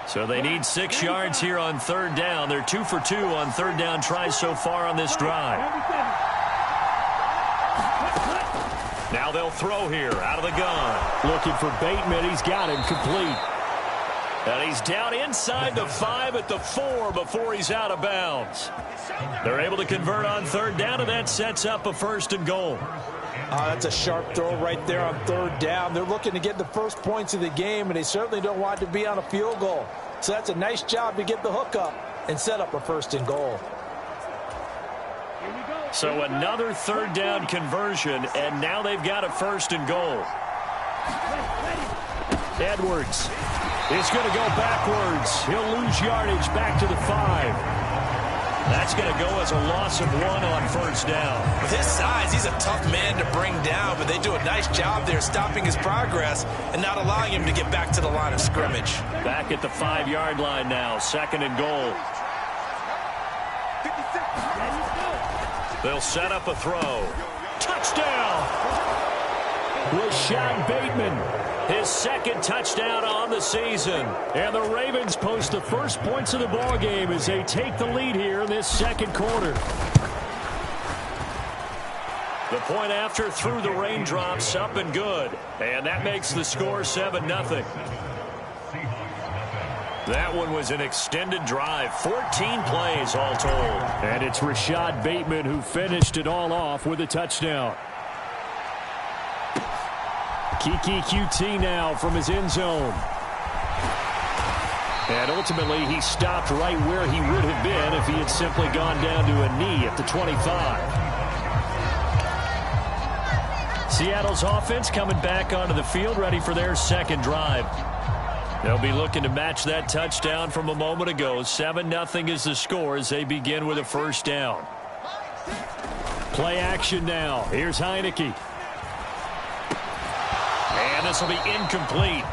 So they need 6 yards here on 3rd down. They're 2 for 2 on 3rd down tries so far on this drive. Now they'll throw here out of the gun. Looking for Bateman. He's got him complete. And he's down inside the 5 at the 4 before he's out of bounds. They're able to convert on 3rd down, and that sets up a 1st and goal. That's a sharp throw right there on third down. They're looking to get the first points of the game, and they certainly don't want it to be on a field goal. So that's a nice job to get the hook up and set up a first and goal. So another third down conversion, and now they've got a first and goal. Edwards is going to go backwards. He'll lose yardage back to the 5. That's going to go as a loss of 1 on first down. With his size, he's a tough man to bring down, but they do a nice job there stopping his progress and not allowing him to get back to the line of scrimmage. Back at the 5-yard line now, second and goal. They'll set up a throw. Touchdown! Rashad Bateman, his second touchdown on the season. And the Ravens post the first points of the ball game as they take the lead here in this second quarter. The point after through the raindrops, up and good. And that makes the score 7-0. That one was an extended drive, 14 plays all told. And it's Rashad Bateman who finished it all off with a touchdown. Kiki QT now from his end zone. And ultimately, he stopped right where he would have been if he had simply gone down to a knee at the 25. Seattle's offense coming back onto the field, ready for their second drive. They'll be looking to match that touchdown from a moment ago. 7-0 is the score as they begin with a first down. Play action now. Here's Heineke. And this will be incomplete.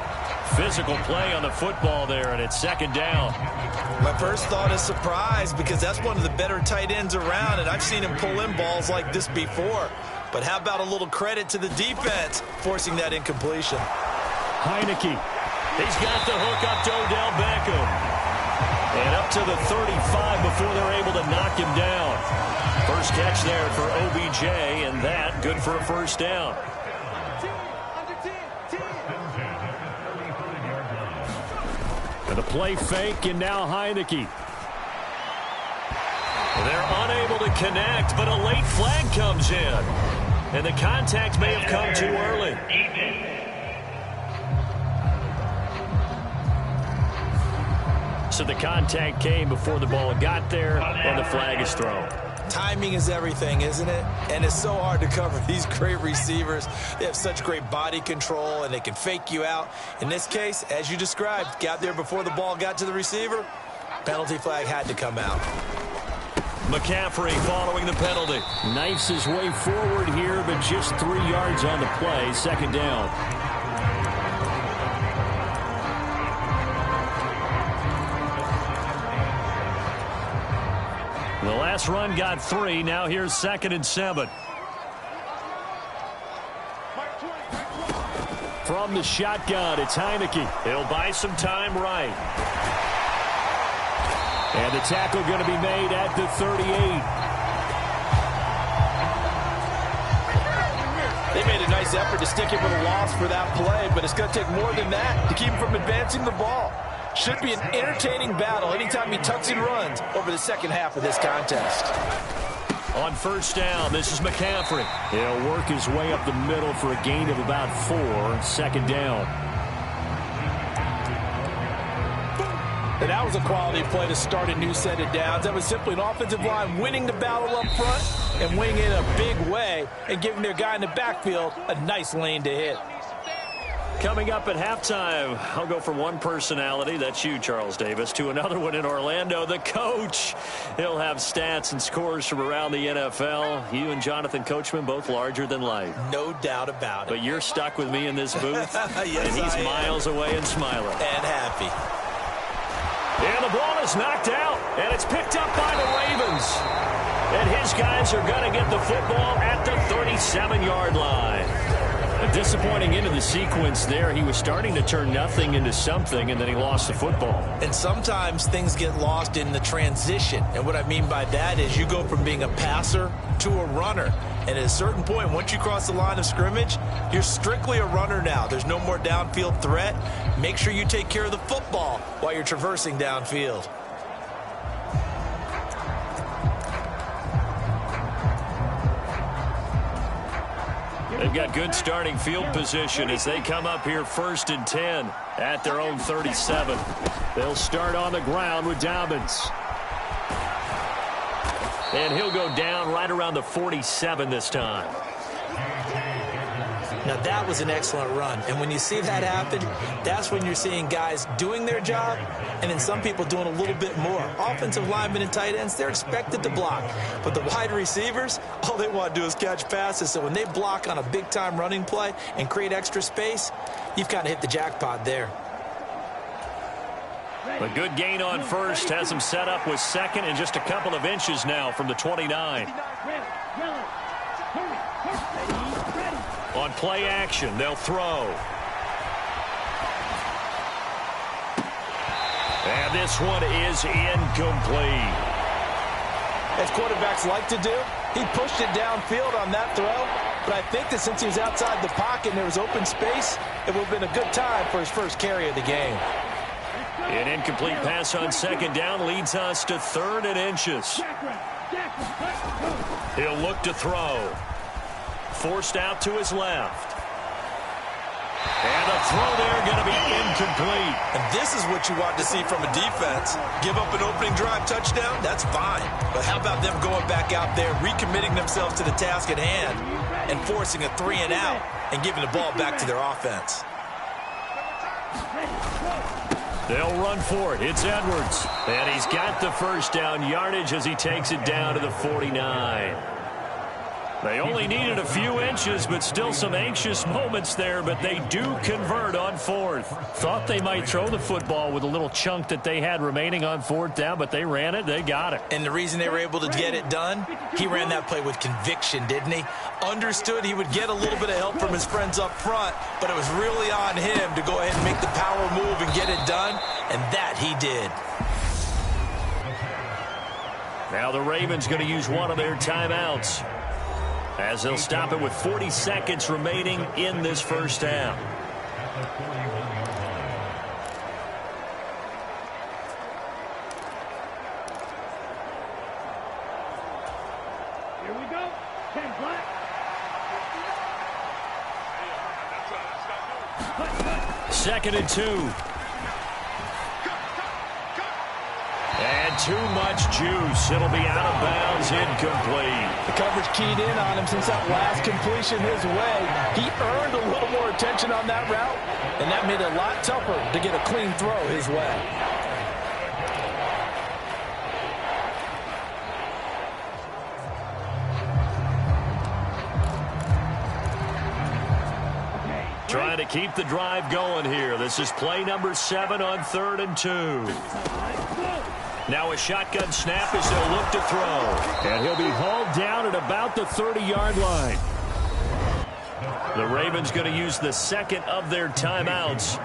Physical play on the football there, and it's second down. My first thought is surprise, because that's one of the better tight ends around, and I've seen him pull in balls like this before. But how about a little credit to the defense forcing that incompletion? Heineke. He's got the hook up to Odell Beckham. And up to the 35 before they're able to knock him down. First catch there for OBJ, and that good for a first down. And the play fake, and now Heineke. They're unable to connect, but a late flag comes in. And the contact may have come too early. So the contact came before the ball got there, and the flag is thrown. Timing is everything, isn't it? And it's so hard to cover these great receivers. They have such great body control, and they can fake you out. In this case, as you described, got there before the ball got to the receiver. Penalty flag had to come out. McCaffrey following the penalty. Knifes his way forward here, but just 3 yards on the play. Second down. The last run got 3. Now here's 2nd and 7. From the shotgun, it's Heineke. He'll buy some time right. And the tackle going to be made at the 38. They made a nice effort to stick him with a loss for that play, but it's going to take more than that to keep him from advancing the ball. Should be an entertaining battle anytime he tucks and runs over the second half of this contest. On first down, this is McCaffrey. He'll work his way up the middle for a gain of about 4. Second down. And that was a quality play to start a new set of downs. That was simply an offensive line winning the battle up front and winning it in a big way and giving their guy in the backfield a nice lane to hit. Coming up at halftime, I'll go from one personality, that's you, Charles Davis, to another one in Orlando, the coach. He'll have stats and scores from around the NFL. You and Jonathan Coachman, both larger than life. No doubt about it. But you're stuck with me in this booth, Yes, and he's miles away and smiling. And happy. And the ball is knocked out, and it's picked up by the Ravens. And his guys are going to get the football at the 37-yard line. A disappointing end of the sequence there. He was starting to turn nothing into something, and then he lost the football. And sometimes things get lost in the transition. And what I mean by that is you go from being a passer to a runner. And at a certain point, once you cross the line of scrimmage, you're strictly a runner now. There's no more downfield threat. Make sure you take care of the football while you're traversing downfield. They've got good starting field position as they come up here 1st and 10 at their own 37. They'll start on the ground with Dobbins. And he'll go down right around the 47 this time. Now, that was an excellent run. And when you see that happen, that's when you're seeing guys doing their job and then some people doing a little bit more. Offensive linemen and tight ends, they're expected to block. But the wide receivers, all they want to do is catch passes. So when they block on a big-time running play and create extra space, you've kind of hit the jackpot there. A good gain on first has him set up with second and just a couple of inches now from the 29. On play action, they'll throw. And this one is incomplete. As quarterbacks like to do, he pushed it downfield on that throw. But I think that since he was outside the pocket and there was open space, it would have been a good time for his first carry of the game. An incomplete pass on second down leads us to 3rd and inches. He'll look to throw. Forced out to his left. And the throw there going to be incomplete. And this is what you want to see from a defense. Give up an opening drive touchdown, that's fine. But how about them going back out there, recommitting themselves to the task at hand, and forcing a 3-and-out and giving the ball back to their offense? They'll run for it. It's Edwards. And he's got the first down yardage as he takes it down to the 49. They only needed a few inches, but still some anxious moments there, but they do convert on 4th. Thought they might throw the football with a little chunk that they had remaining on 4th down, but they ran it. They got it. And the reason they were able to get it done, he ran that play with conviction, didn't he? Understood he would get a little bit of help from his friends up front, but it was really on him to go ahead and make the power move and get it done, and that he did. Now the Ravens going to use one of their timeouts, as they'll stop it with 40 seconds remaining in this first half. Here we go. 10 black. 2nd and 2. And too much juice. It'll be out of bounds, incomplete. The coverage keyed in on him since that last completion his way. He earned a little more attention on that route, and that made it a lot tougher to get a clean throw his way. Trying to keep the drive going here. This is play number 7 on 3rd and 2. Now a shotgun snap as they'll look to throw. And he'll be hauled down at about the 30-yard line. The Ravens going to use the second of their timeouts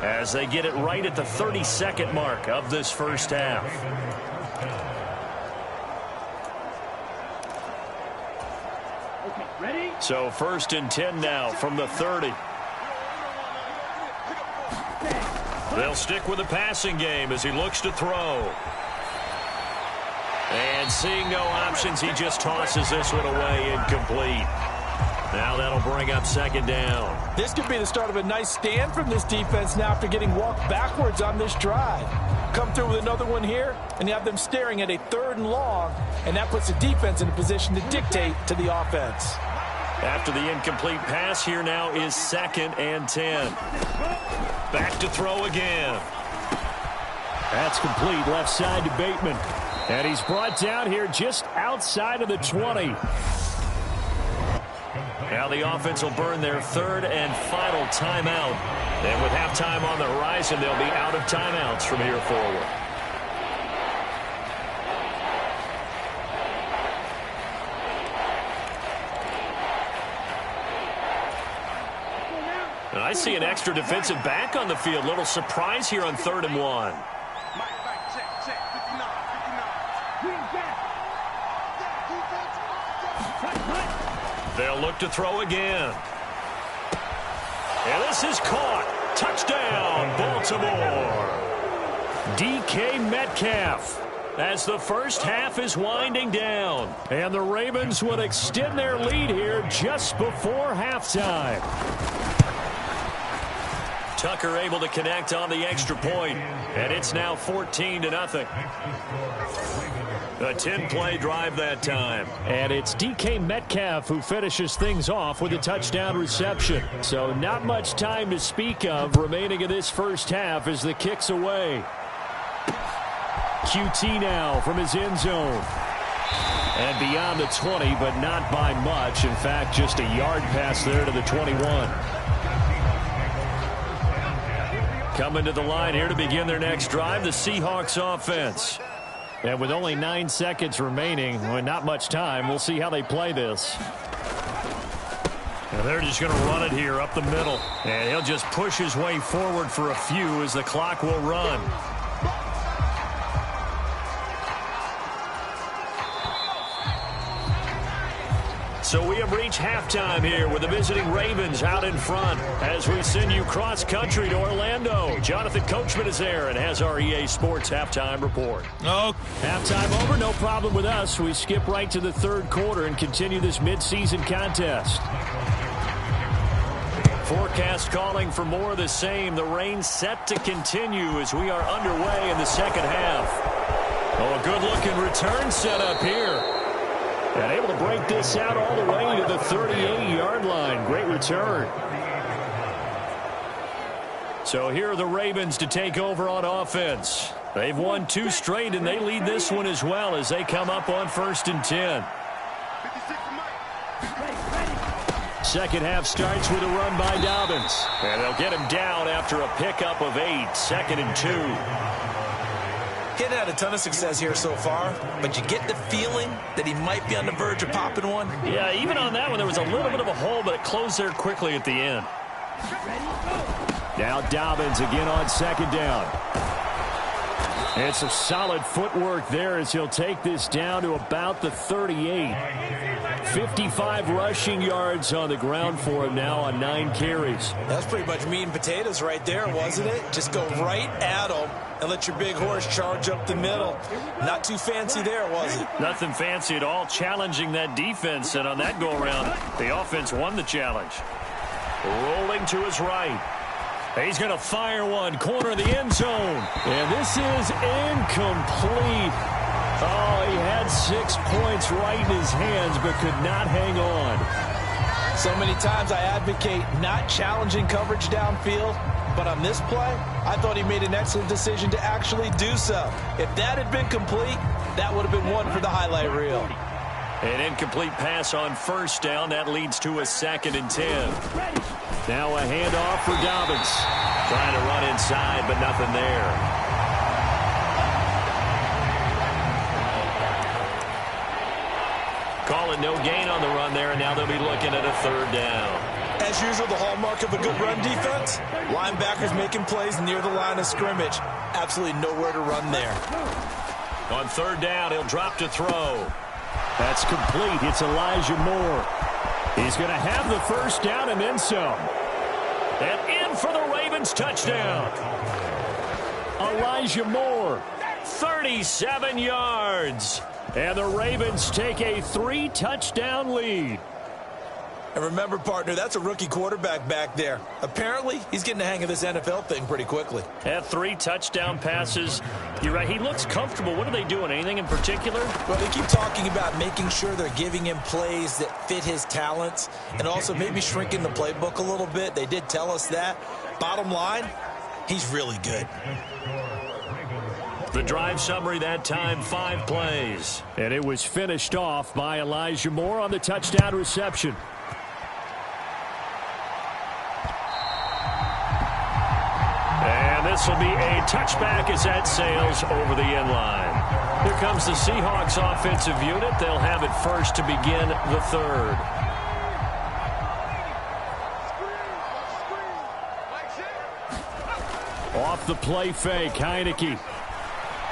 as they get it right at the 32nd mark of this first half. Okay, ready? So 1st and 10 now from the 30. They'll stick with the passing game as he looks to throw. And seeing no options, he just tosses this one away, incomplete. Now that'll bring up 2nd down. This could be the start of a nice stand from this defense now after getting walked backwards on this drive. Come through with another one here, and you have them staring at a 3rd and long, and that puts the defense in a position to dictate to the offense. After the incomplete pass, here now is 2nd and 10. Back to throw again. That's complete left side to Bateman. And he's brought down here just outside of the 20. Now the offense will burn their 3rd and final timeout. And with halftime on the horizon, they'll be out of timeouts from here forward. And I see an extra defensive back on the field. Little surprise here on 3rd and 1. They'll look to throw again. And this is caught. Touchdown, Baltimore. DK Metcalf. as the first half is winding down. And the Ravens would extend their lead here just before halftime. Tucker able to connect on the extra point, and it's now 14-0. A 10-play drive that time. And it's DK Metcalf who finishes things off with a touchdown reception. So not much time to speak of remaining in this first half as the kick's away. QT now from his end zone. And beyond the 20, but not by much. In fact, just a yard pass there to the 21. Coming to the line here to begin their next drive, the Seahawks offense. And with only 9 seconds remaining, with not much time, we'll see how they play this. And they're just going to run it here up the middle. And he'll just push his way forward for a few as the clock will run. So we have reached halftime here with the visiting Ravens out in front as we send you cross-country to Orlando. Jonathan Coachman is there and has our EA Sports halftime report. Oh, halftime over, no problem with us. We skip right to the third quarter and continue this midseason contest. Forecast calling for more of the same. The rain set to continue as we are underway in the second half. Oh, a good-looking return set up here. And able to break this out all the way to the 38-yard line. Great return. So here are the Ravens to take over on offense. They've won 2 straight, and they lead this one as well as they come up on 1st and 10. Second half starts with a run by Dobbins. And they'll get him down after a pickup of 8. 2nd and 2. He's had a ton of success here so far, but you get the feeling that he might be on the verge of popping one. Yeah, even on that one, there was a little bit of a hole, but it closed there quickly at the end. Now Dobbins again on 2nd down. It's a solid footwork there as he'll take this down to about the 38. 55 rushing yards on the ground for him now on 9 carries. That's pretty much meat and potatoes right there, wasn't it? Just go right at him and let your big horse charge up the middle. Not too fancy there, was it? Nothing fancy at all, challenging that defense, and on that go-around, the offense won the challenge. Rolling to his right. He's going to fire one, corner of the end zone. And this is incomplete. Oh, he had 6 points right in his hands, but could not hang on. So many times I advocate not challenging coverage downfield, but on this play, I thought he made an excellent decision to actually do so. If that had been complete, that would have been one for the highlight reel. An incomplete pass on 1st down. That leads to a 2nd and 10. Now a handoff for Dobbins. Trying to run inside, but nothing there. Calling no gain on the run there, and now they'll be looking at a 3rd down. As usual, the hallmark of a good run defense, linebackers making plays near the line of scrimmage. Absolutely nowhere to run there. On 3rd down, he'll drop to throw. That's complete. It's Elijah Moore. He's going to have the 1st down and then some. And in for the Ravens touchdown. Elijah Moore, 37 yards. And the Ravens take a 3-touchdown lead. And remember, partner, that's a rookie quarterback back there. Apparently, he's getting the hang of this NFL thing pretty quickly. Had 3 touchdown passes. You're right. He looks comfortable. What are they doing? Anything in particular? Well, they keep talking about making sure they're giving him plays that fit his talents and also maybe shrinking the playbook a little bit. They did tell us that. Bottom line, he's really good. The drive summary that time, 5 plays. And it was finished off by Elijah Moore on the touchdown reception. And this will be a touchback as that sails over the end line. Here comes the Seahawks offensive unit. They'll have it first to begin the 3rd. Off the play fake, Heineke.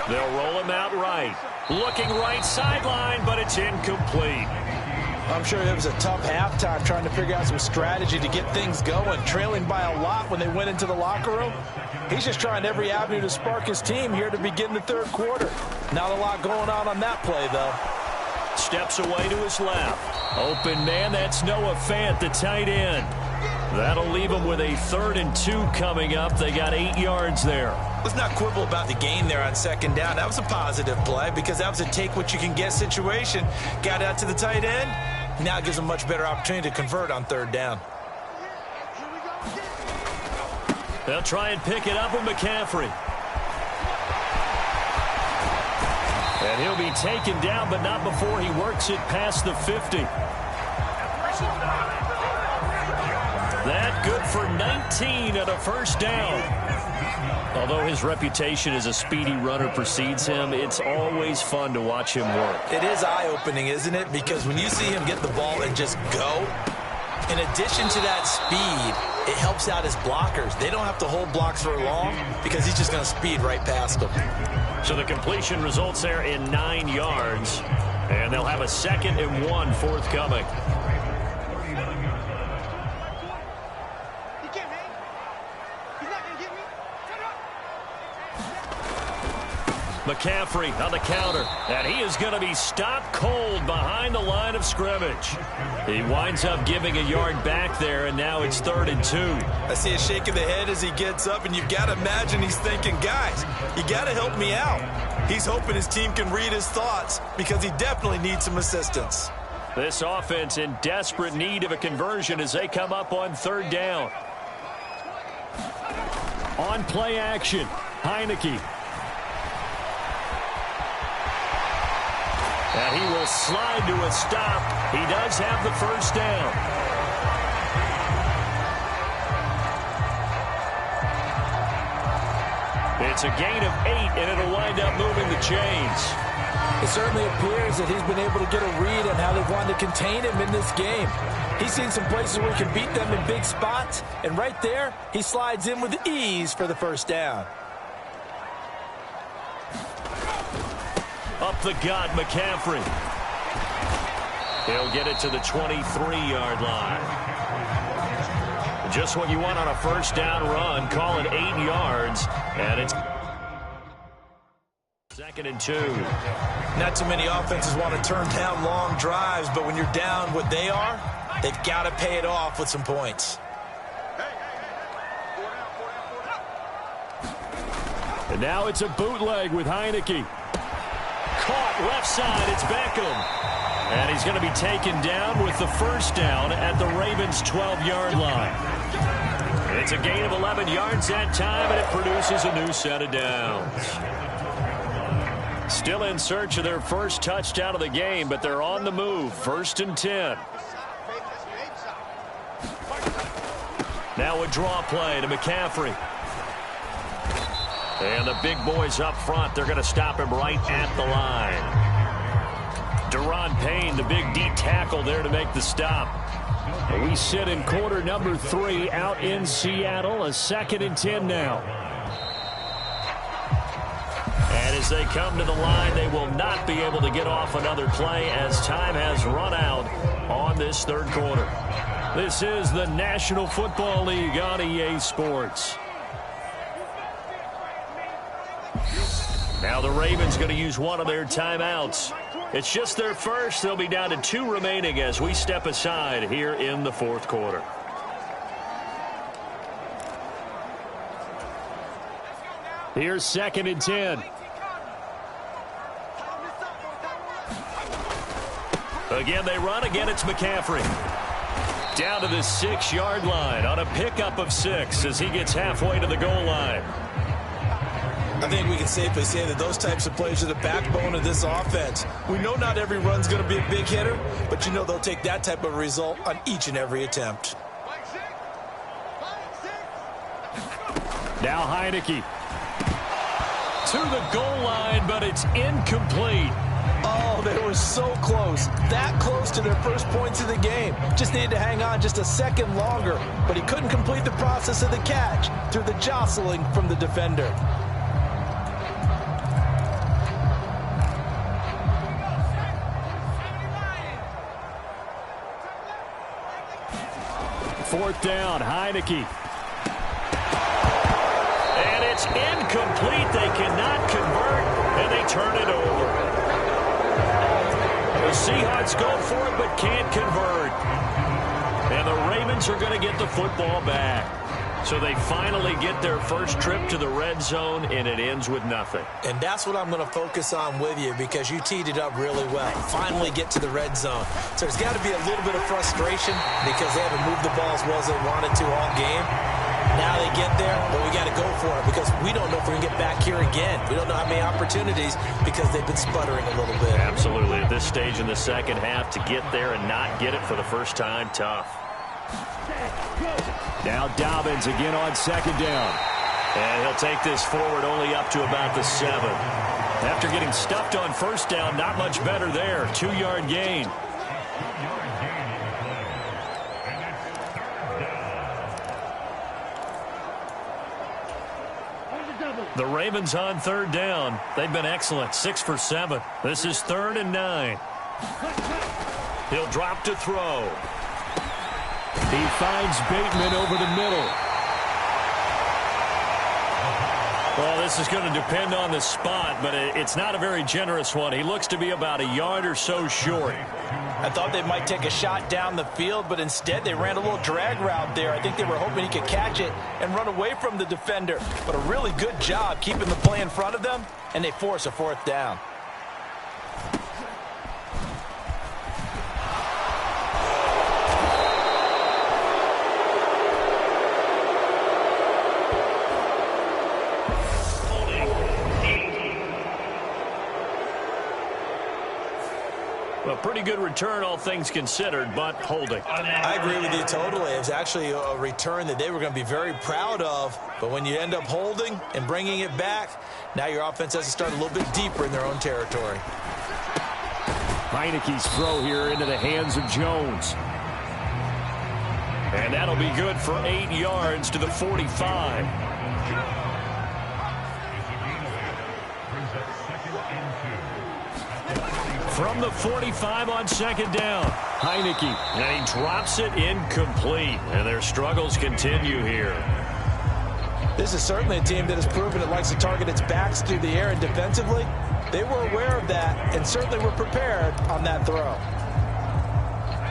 They'll roll him out right. Looking right sideline, but it's incomplete. I'm sure it was a tough halftime trying to figure out some strategy to get things going. Trailing by a lot when they went into the locker room. He's just trying every avenue to spark his team here to begin the 3rd quarter. Not a lot going on that play, though. Steps away to his left. Open man, that's Noah Fant, the tight end. That'll leave him with a 3rd and 2 coming up. They got 8 yards there. Let's not quibble about the gain there on 2nd down. That was a positive play because that was a take-what-you-can-get situation. Got out to the tight end. Now it gives him a much better opportunity to convert on 3rd down. They'll try and pick it up with McCaffrey. And he'll be taken down, but not before he works it past the 50. That good for 19 and a 1st down. Although his reputation as a speedy runner precedes him, it's always fun to watch him work. It is eye-opening, isn't it? Because when you see him get the ball and just go, in addition to that speed, it helps out his blockers. They don't have to hold blocks for long because he's just going to speed right past them. So the completion results there in 9 yards, and they'll have a 2nd and 1 forthcoming. McCaffrey on the counter, and he is going to be stopped cold behind the line of scrimmage. He winds up giving a yard back there, and now it's 3rd and 2. I see a shake of the head as he gets up, and you've got to imagine he's thinking, guys, you got to help me out. He's hoping his team can read his thoughts because he definitely needs some assistance. This offense in desperate need of a conversion as they come up on 3rd down. On play action, Heineke. And he will slide to a stop. He does have the 1st down. It's a gain of 8, and it'll wind up moving the chains. It certainly appears that he's been able to get a read on how they've wanted to contain him in this game. He's seen some places where he can beat them in big spots, and right there, he slides in with ease for the 1st down. Up the gut, McCaffrey. He'll get it to the 23-yard line. Just what you want on a 1st down run. Call it 8 yards, and it's 2nd and 2. Not too many offenses want to turn down long drives, but when you're down what they are, they've got to pay it off with some points. And now it's a bootleg with Heineke. Caught left side, it's Beckham. And he's going to be taken down with the 1st down at the Ravens' 12-yard line. It's a gain of 11 yards that time, and it produces a new set of downs. Still in search of their 1st touchdown of the game, but they're on the move. 1st and 10. Now a draw play to McCaffrey. And the big boys up front, they're going to stop him right at the line. Deron Payne, the big D tackle there to make the stop. We sit in quarter number 3 out in Seattle. A 2nd and 10 now. And as they come to the line, they will not be able to get off another play as time has run out on this 3rd quarter. This is the National Football League on EA Sports. Now the Ravens going to use one of their timeouts. It's just their first. They'll be down to 2 remaining as we step aside here in the 4th quarter. Here's 2nd and 10. Again, they run. Again, it's McCaffrey. Down to the 6-yard line on a pickup of 6 as he gets halfway to the goal line. I think we can safely say that those types of plays are the backbone of this offense. We know not every run's going to be a big hitter, but you know they'll take that type of result on each and every attempt. Now Heineke to the goal line, but it's incomplete. Oh, they were so close. That close to their first points of the game. Just needed to hang on just a second longer, but he couldn't complete the process of the catch through the jostling from the defender. Fourth down, Heineke. And It's incomplete. They cannot convert, and they turn it over. The Seahawks go for it but can't convert. And the Ravens are going to get the football back. So they finally get their first trip to the red zone, and it ends with nothing. And that's what I'm going to focus on with you because you teed it up really well. Finally get to the red zone. So there's got to be a little bit of frustration because they haven't moved the ball as well as they wanted to all game. Now they get there, but we got to go for it because we don't know if we can get back here again. We don't know how many opportunities because they've been sputtering a little bit. Absolutely. At this stage in the second half, to get there and not get it for the first time, tough. Now Dobbins again on second down. And he'll take this forward only up to about the 7. After getting stuffed on first down, not much better there. 2-yard gain. The Ravens on third down. They've been excellent. 6 for 7. This is 3rd and 9. He'll drop to throw. He finds Bateman over the middle. Well, this is going to depend on the spot, but it's not a very generous one. He looks to be about a yard or so short. I thought they might take a shot down the field, but instead they ran a little drag route there. I think they were hoping he could catch it and run away from the defender. But a really good job keeping the play in front of them, and they force a 4th down. A pretty good return, all things considered, but holding. I agree with you totally. It was actually a return that they were going to be very proud of. But when you end up holding and bringing it back, now your offense has to start a little bit deeper in their own territory. Heineke's throw here into the hands of Jones. And that'll be good for 8 yards to the 45. From the 45 on second down. Heineke. And he drops it incomplete. And their struggles continue here. This is certainly a team that has proven it likes to target its backs through the air and defensively. They were aware of that and certainly were prepared on that throw.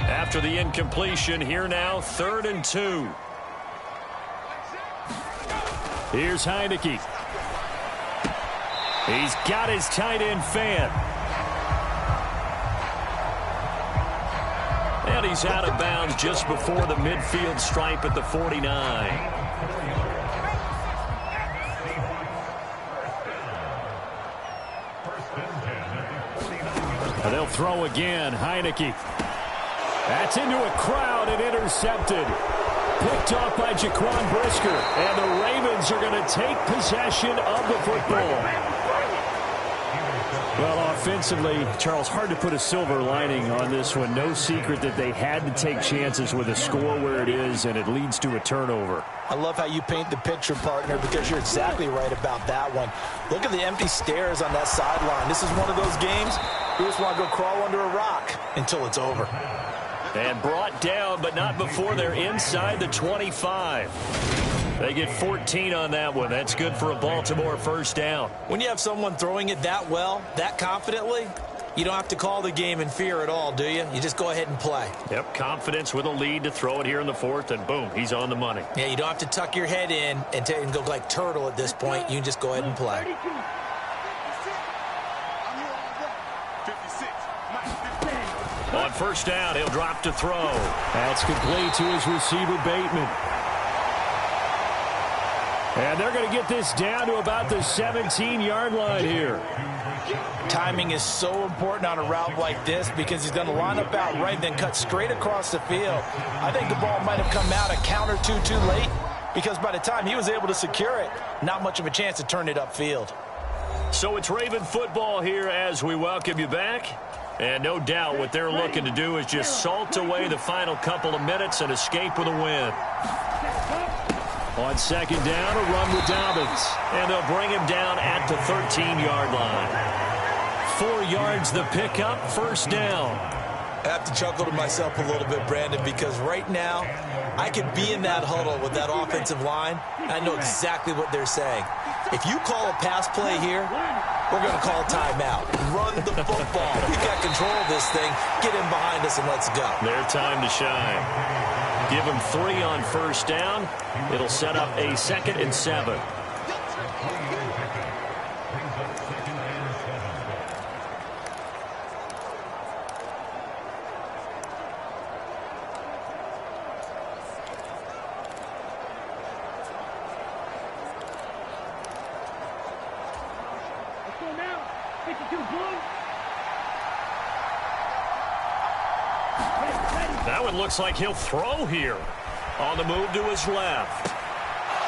After the incompletion, here now, 3rd and 2. Here's Heineke. He's got his tight end fan. And he's out of bounds just before the midfield stripe at the 49. And they'll throw again. Heineke. That's into a crowd and intercepted. Picked off by Jaquan Brisker. And the Ravens are going to take possession of the football. Well, offensively, Charles, hard to put a silver lining on this one. No secret that they had to take chances with a score where it is, and it leads to a turnover. I love how you paint the picture, partner, because you're exactly right about that one. Look at the empty stairs on that sideline. This is one of those games you just want to go crawl under a rock until it's over. And brought down, but not before they're inside the 25. They get 14 on that one. That's good for a Baltimore first down. When you have someone throwing it that well, that confidently, you don't have to call the game in fear at all, do you? You just go ahead and play. Yep, confidence with a lead to throw it here in the 4th, and boom, he's on the money. Yeah, you don't have to tuck your head in and go like turtle at this point. You can just go ahead and play. On first down, he'll drop to throw. That's complete to his receiver, Bateman. And they're going to get this down to about the 17-yard line here. Timing is so important on a route like this because he's going to line up out right, then cut straight across the field. I think the ball might have come out a count or two too late because by the time he was able to secure it, not much of a chance to turn it upfield. So it's Raven football here as we welcome you back. And no doubt what they're looking to do is just salt away the final couple of minutes and escape with a win. On second down, a run with Dobbins. And they'll bring him down at the 13-yard line. 4 yards the pickup, first down. I have to chuckle to myself a little bit, Brandon, because right now I could be in that huddle with that offensive line, and I know exactly what they're saying. If you call a pass play here, we're going to call timeout. Run the football. We've got control of this thing. Get in behind us and let's go. Their time to shine. Give them 3 on first down. It'll set up a 2nd and 7. That one looks like he'll throw here. On the move to his left.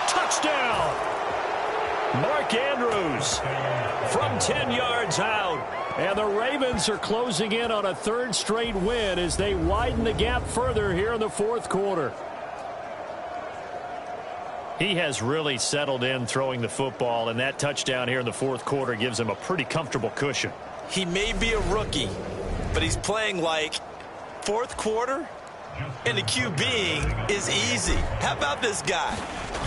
Touchdown! Mark Andrews from 10 yards out. And the Ravens are closing in on a 3rd straight win as they widen the gap further here in the 4th quarter. He has really settled in throwing the football, and that touchdown here in the 4th quarter gives him a pretty comfortable cushion. He may be a rookie, but he's playing like 4th quarter, and the QBing is easy. How about this guy?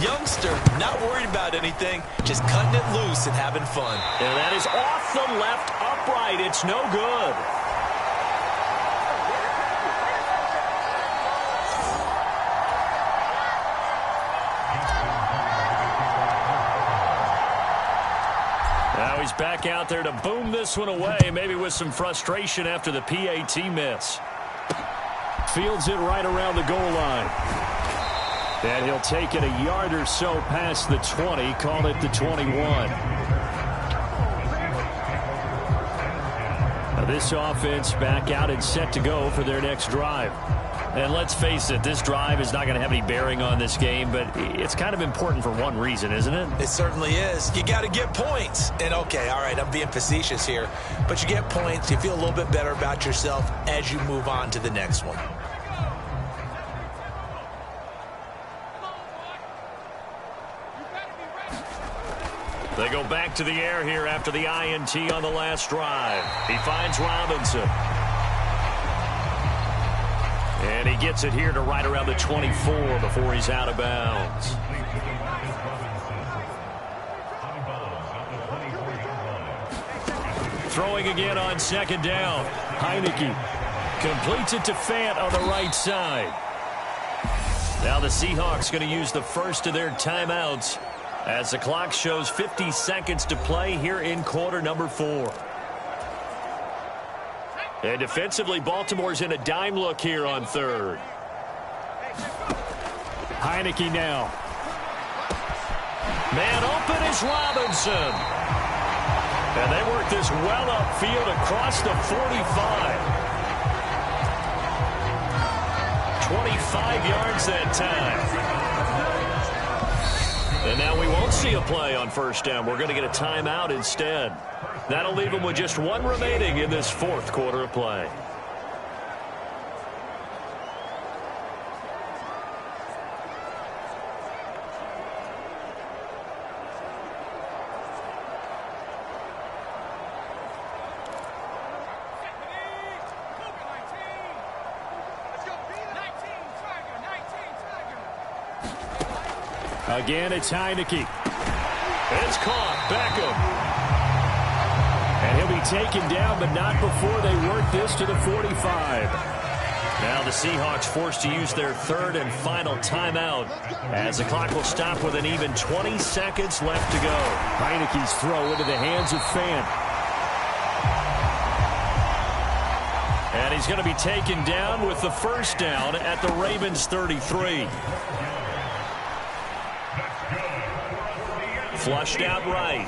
Youngster, not worried about anything, just cutting it loose and having fun. And that is off the left upright. It's no good. Now he's back out there to boom this one away, maybe with some frustration after the PAT miss. Fields it right around the goal line. And he'll take it a yard or so past the 20, call it the 21. Now this offense back out and set to go for their next drive. And let's face it, this drive is not going to have any bearing on this game, but it's kind of important for one reason, isn't it? It certainly is. You got to get points. And okay, all right, I'm being facetious here, but you get points, you feel a little bit better about yourself as you move on to the next one. They go back to the air here after the INT on the last drive. He finds Robinson. And he gets it here to right around the 24 before he's out of bounds. Throwing again on 2nd down. Heineke completes it to Fant on the right side. Now the Seahawks going to use the first of their timeouts as the clock shows 50 seconds to play here in quarter number 4. And defensively, Baltimore's in a dime look here on 3rd. Heineke now. Man open is Robinson. And they work this well upfield across the 45. 25 yards that time. And now we won't see a play on first down. We're going to get a timeout instead. That'll leave them with just 1 remaining in this 4th quarter of play. Again, it's Heineke. It's caught. Beckham. And he'll be taken down, but not before they work this to the 45. Now the Seahawks forced to use their 3rd and final timeout as the clock will stop with an even 20 seconds left to go. Heineke's throw into the hands of Fant. And he's going to be taken down with the first down at the Ravens 33. Flushed out right.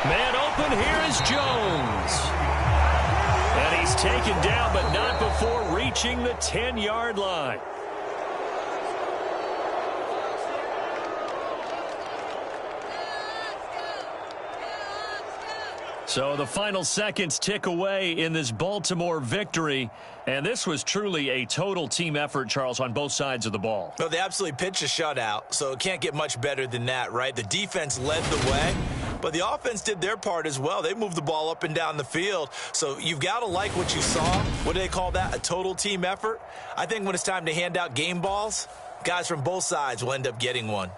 Man open, here is Jones. And he's taken down, but not before reaching the 10-yard line. So the final seconds tick away in this Baltimore victory. And this was truly a total team effort, Charles, on both sides of the ball. Well, they absolutely pitched a shutout, so it can't get much better than that, right? The defense led the way, but the offense did their part as well. They moved the ball up and down the field. So you've got to like what you saw. What do they call that? A total team effort? I think when it's time to hand out game balls, guys from both sides will end up getting one.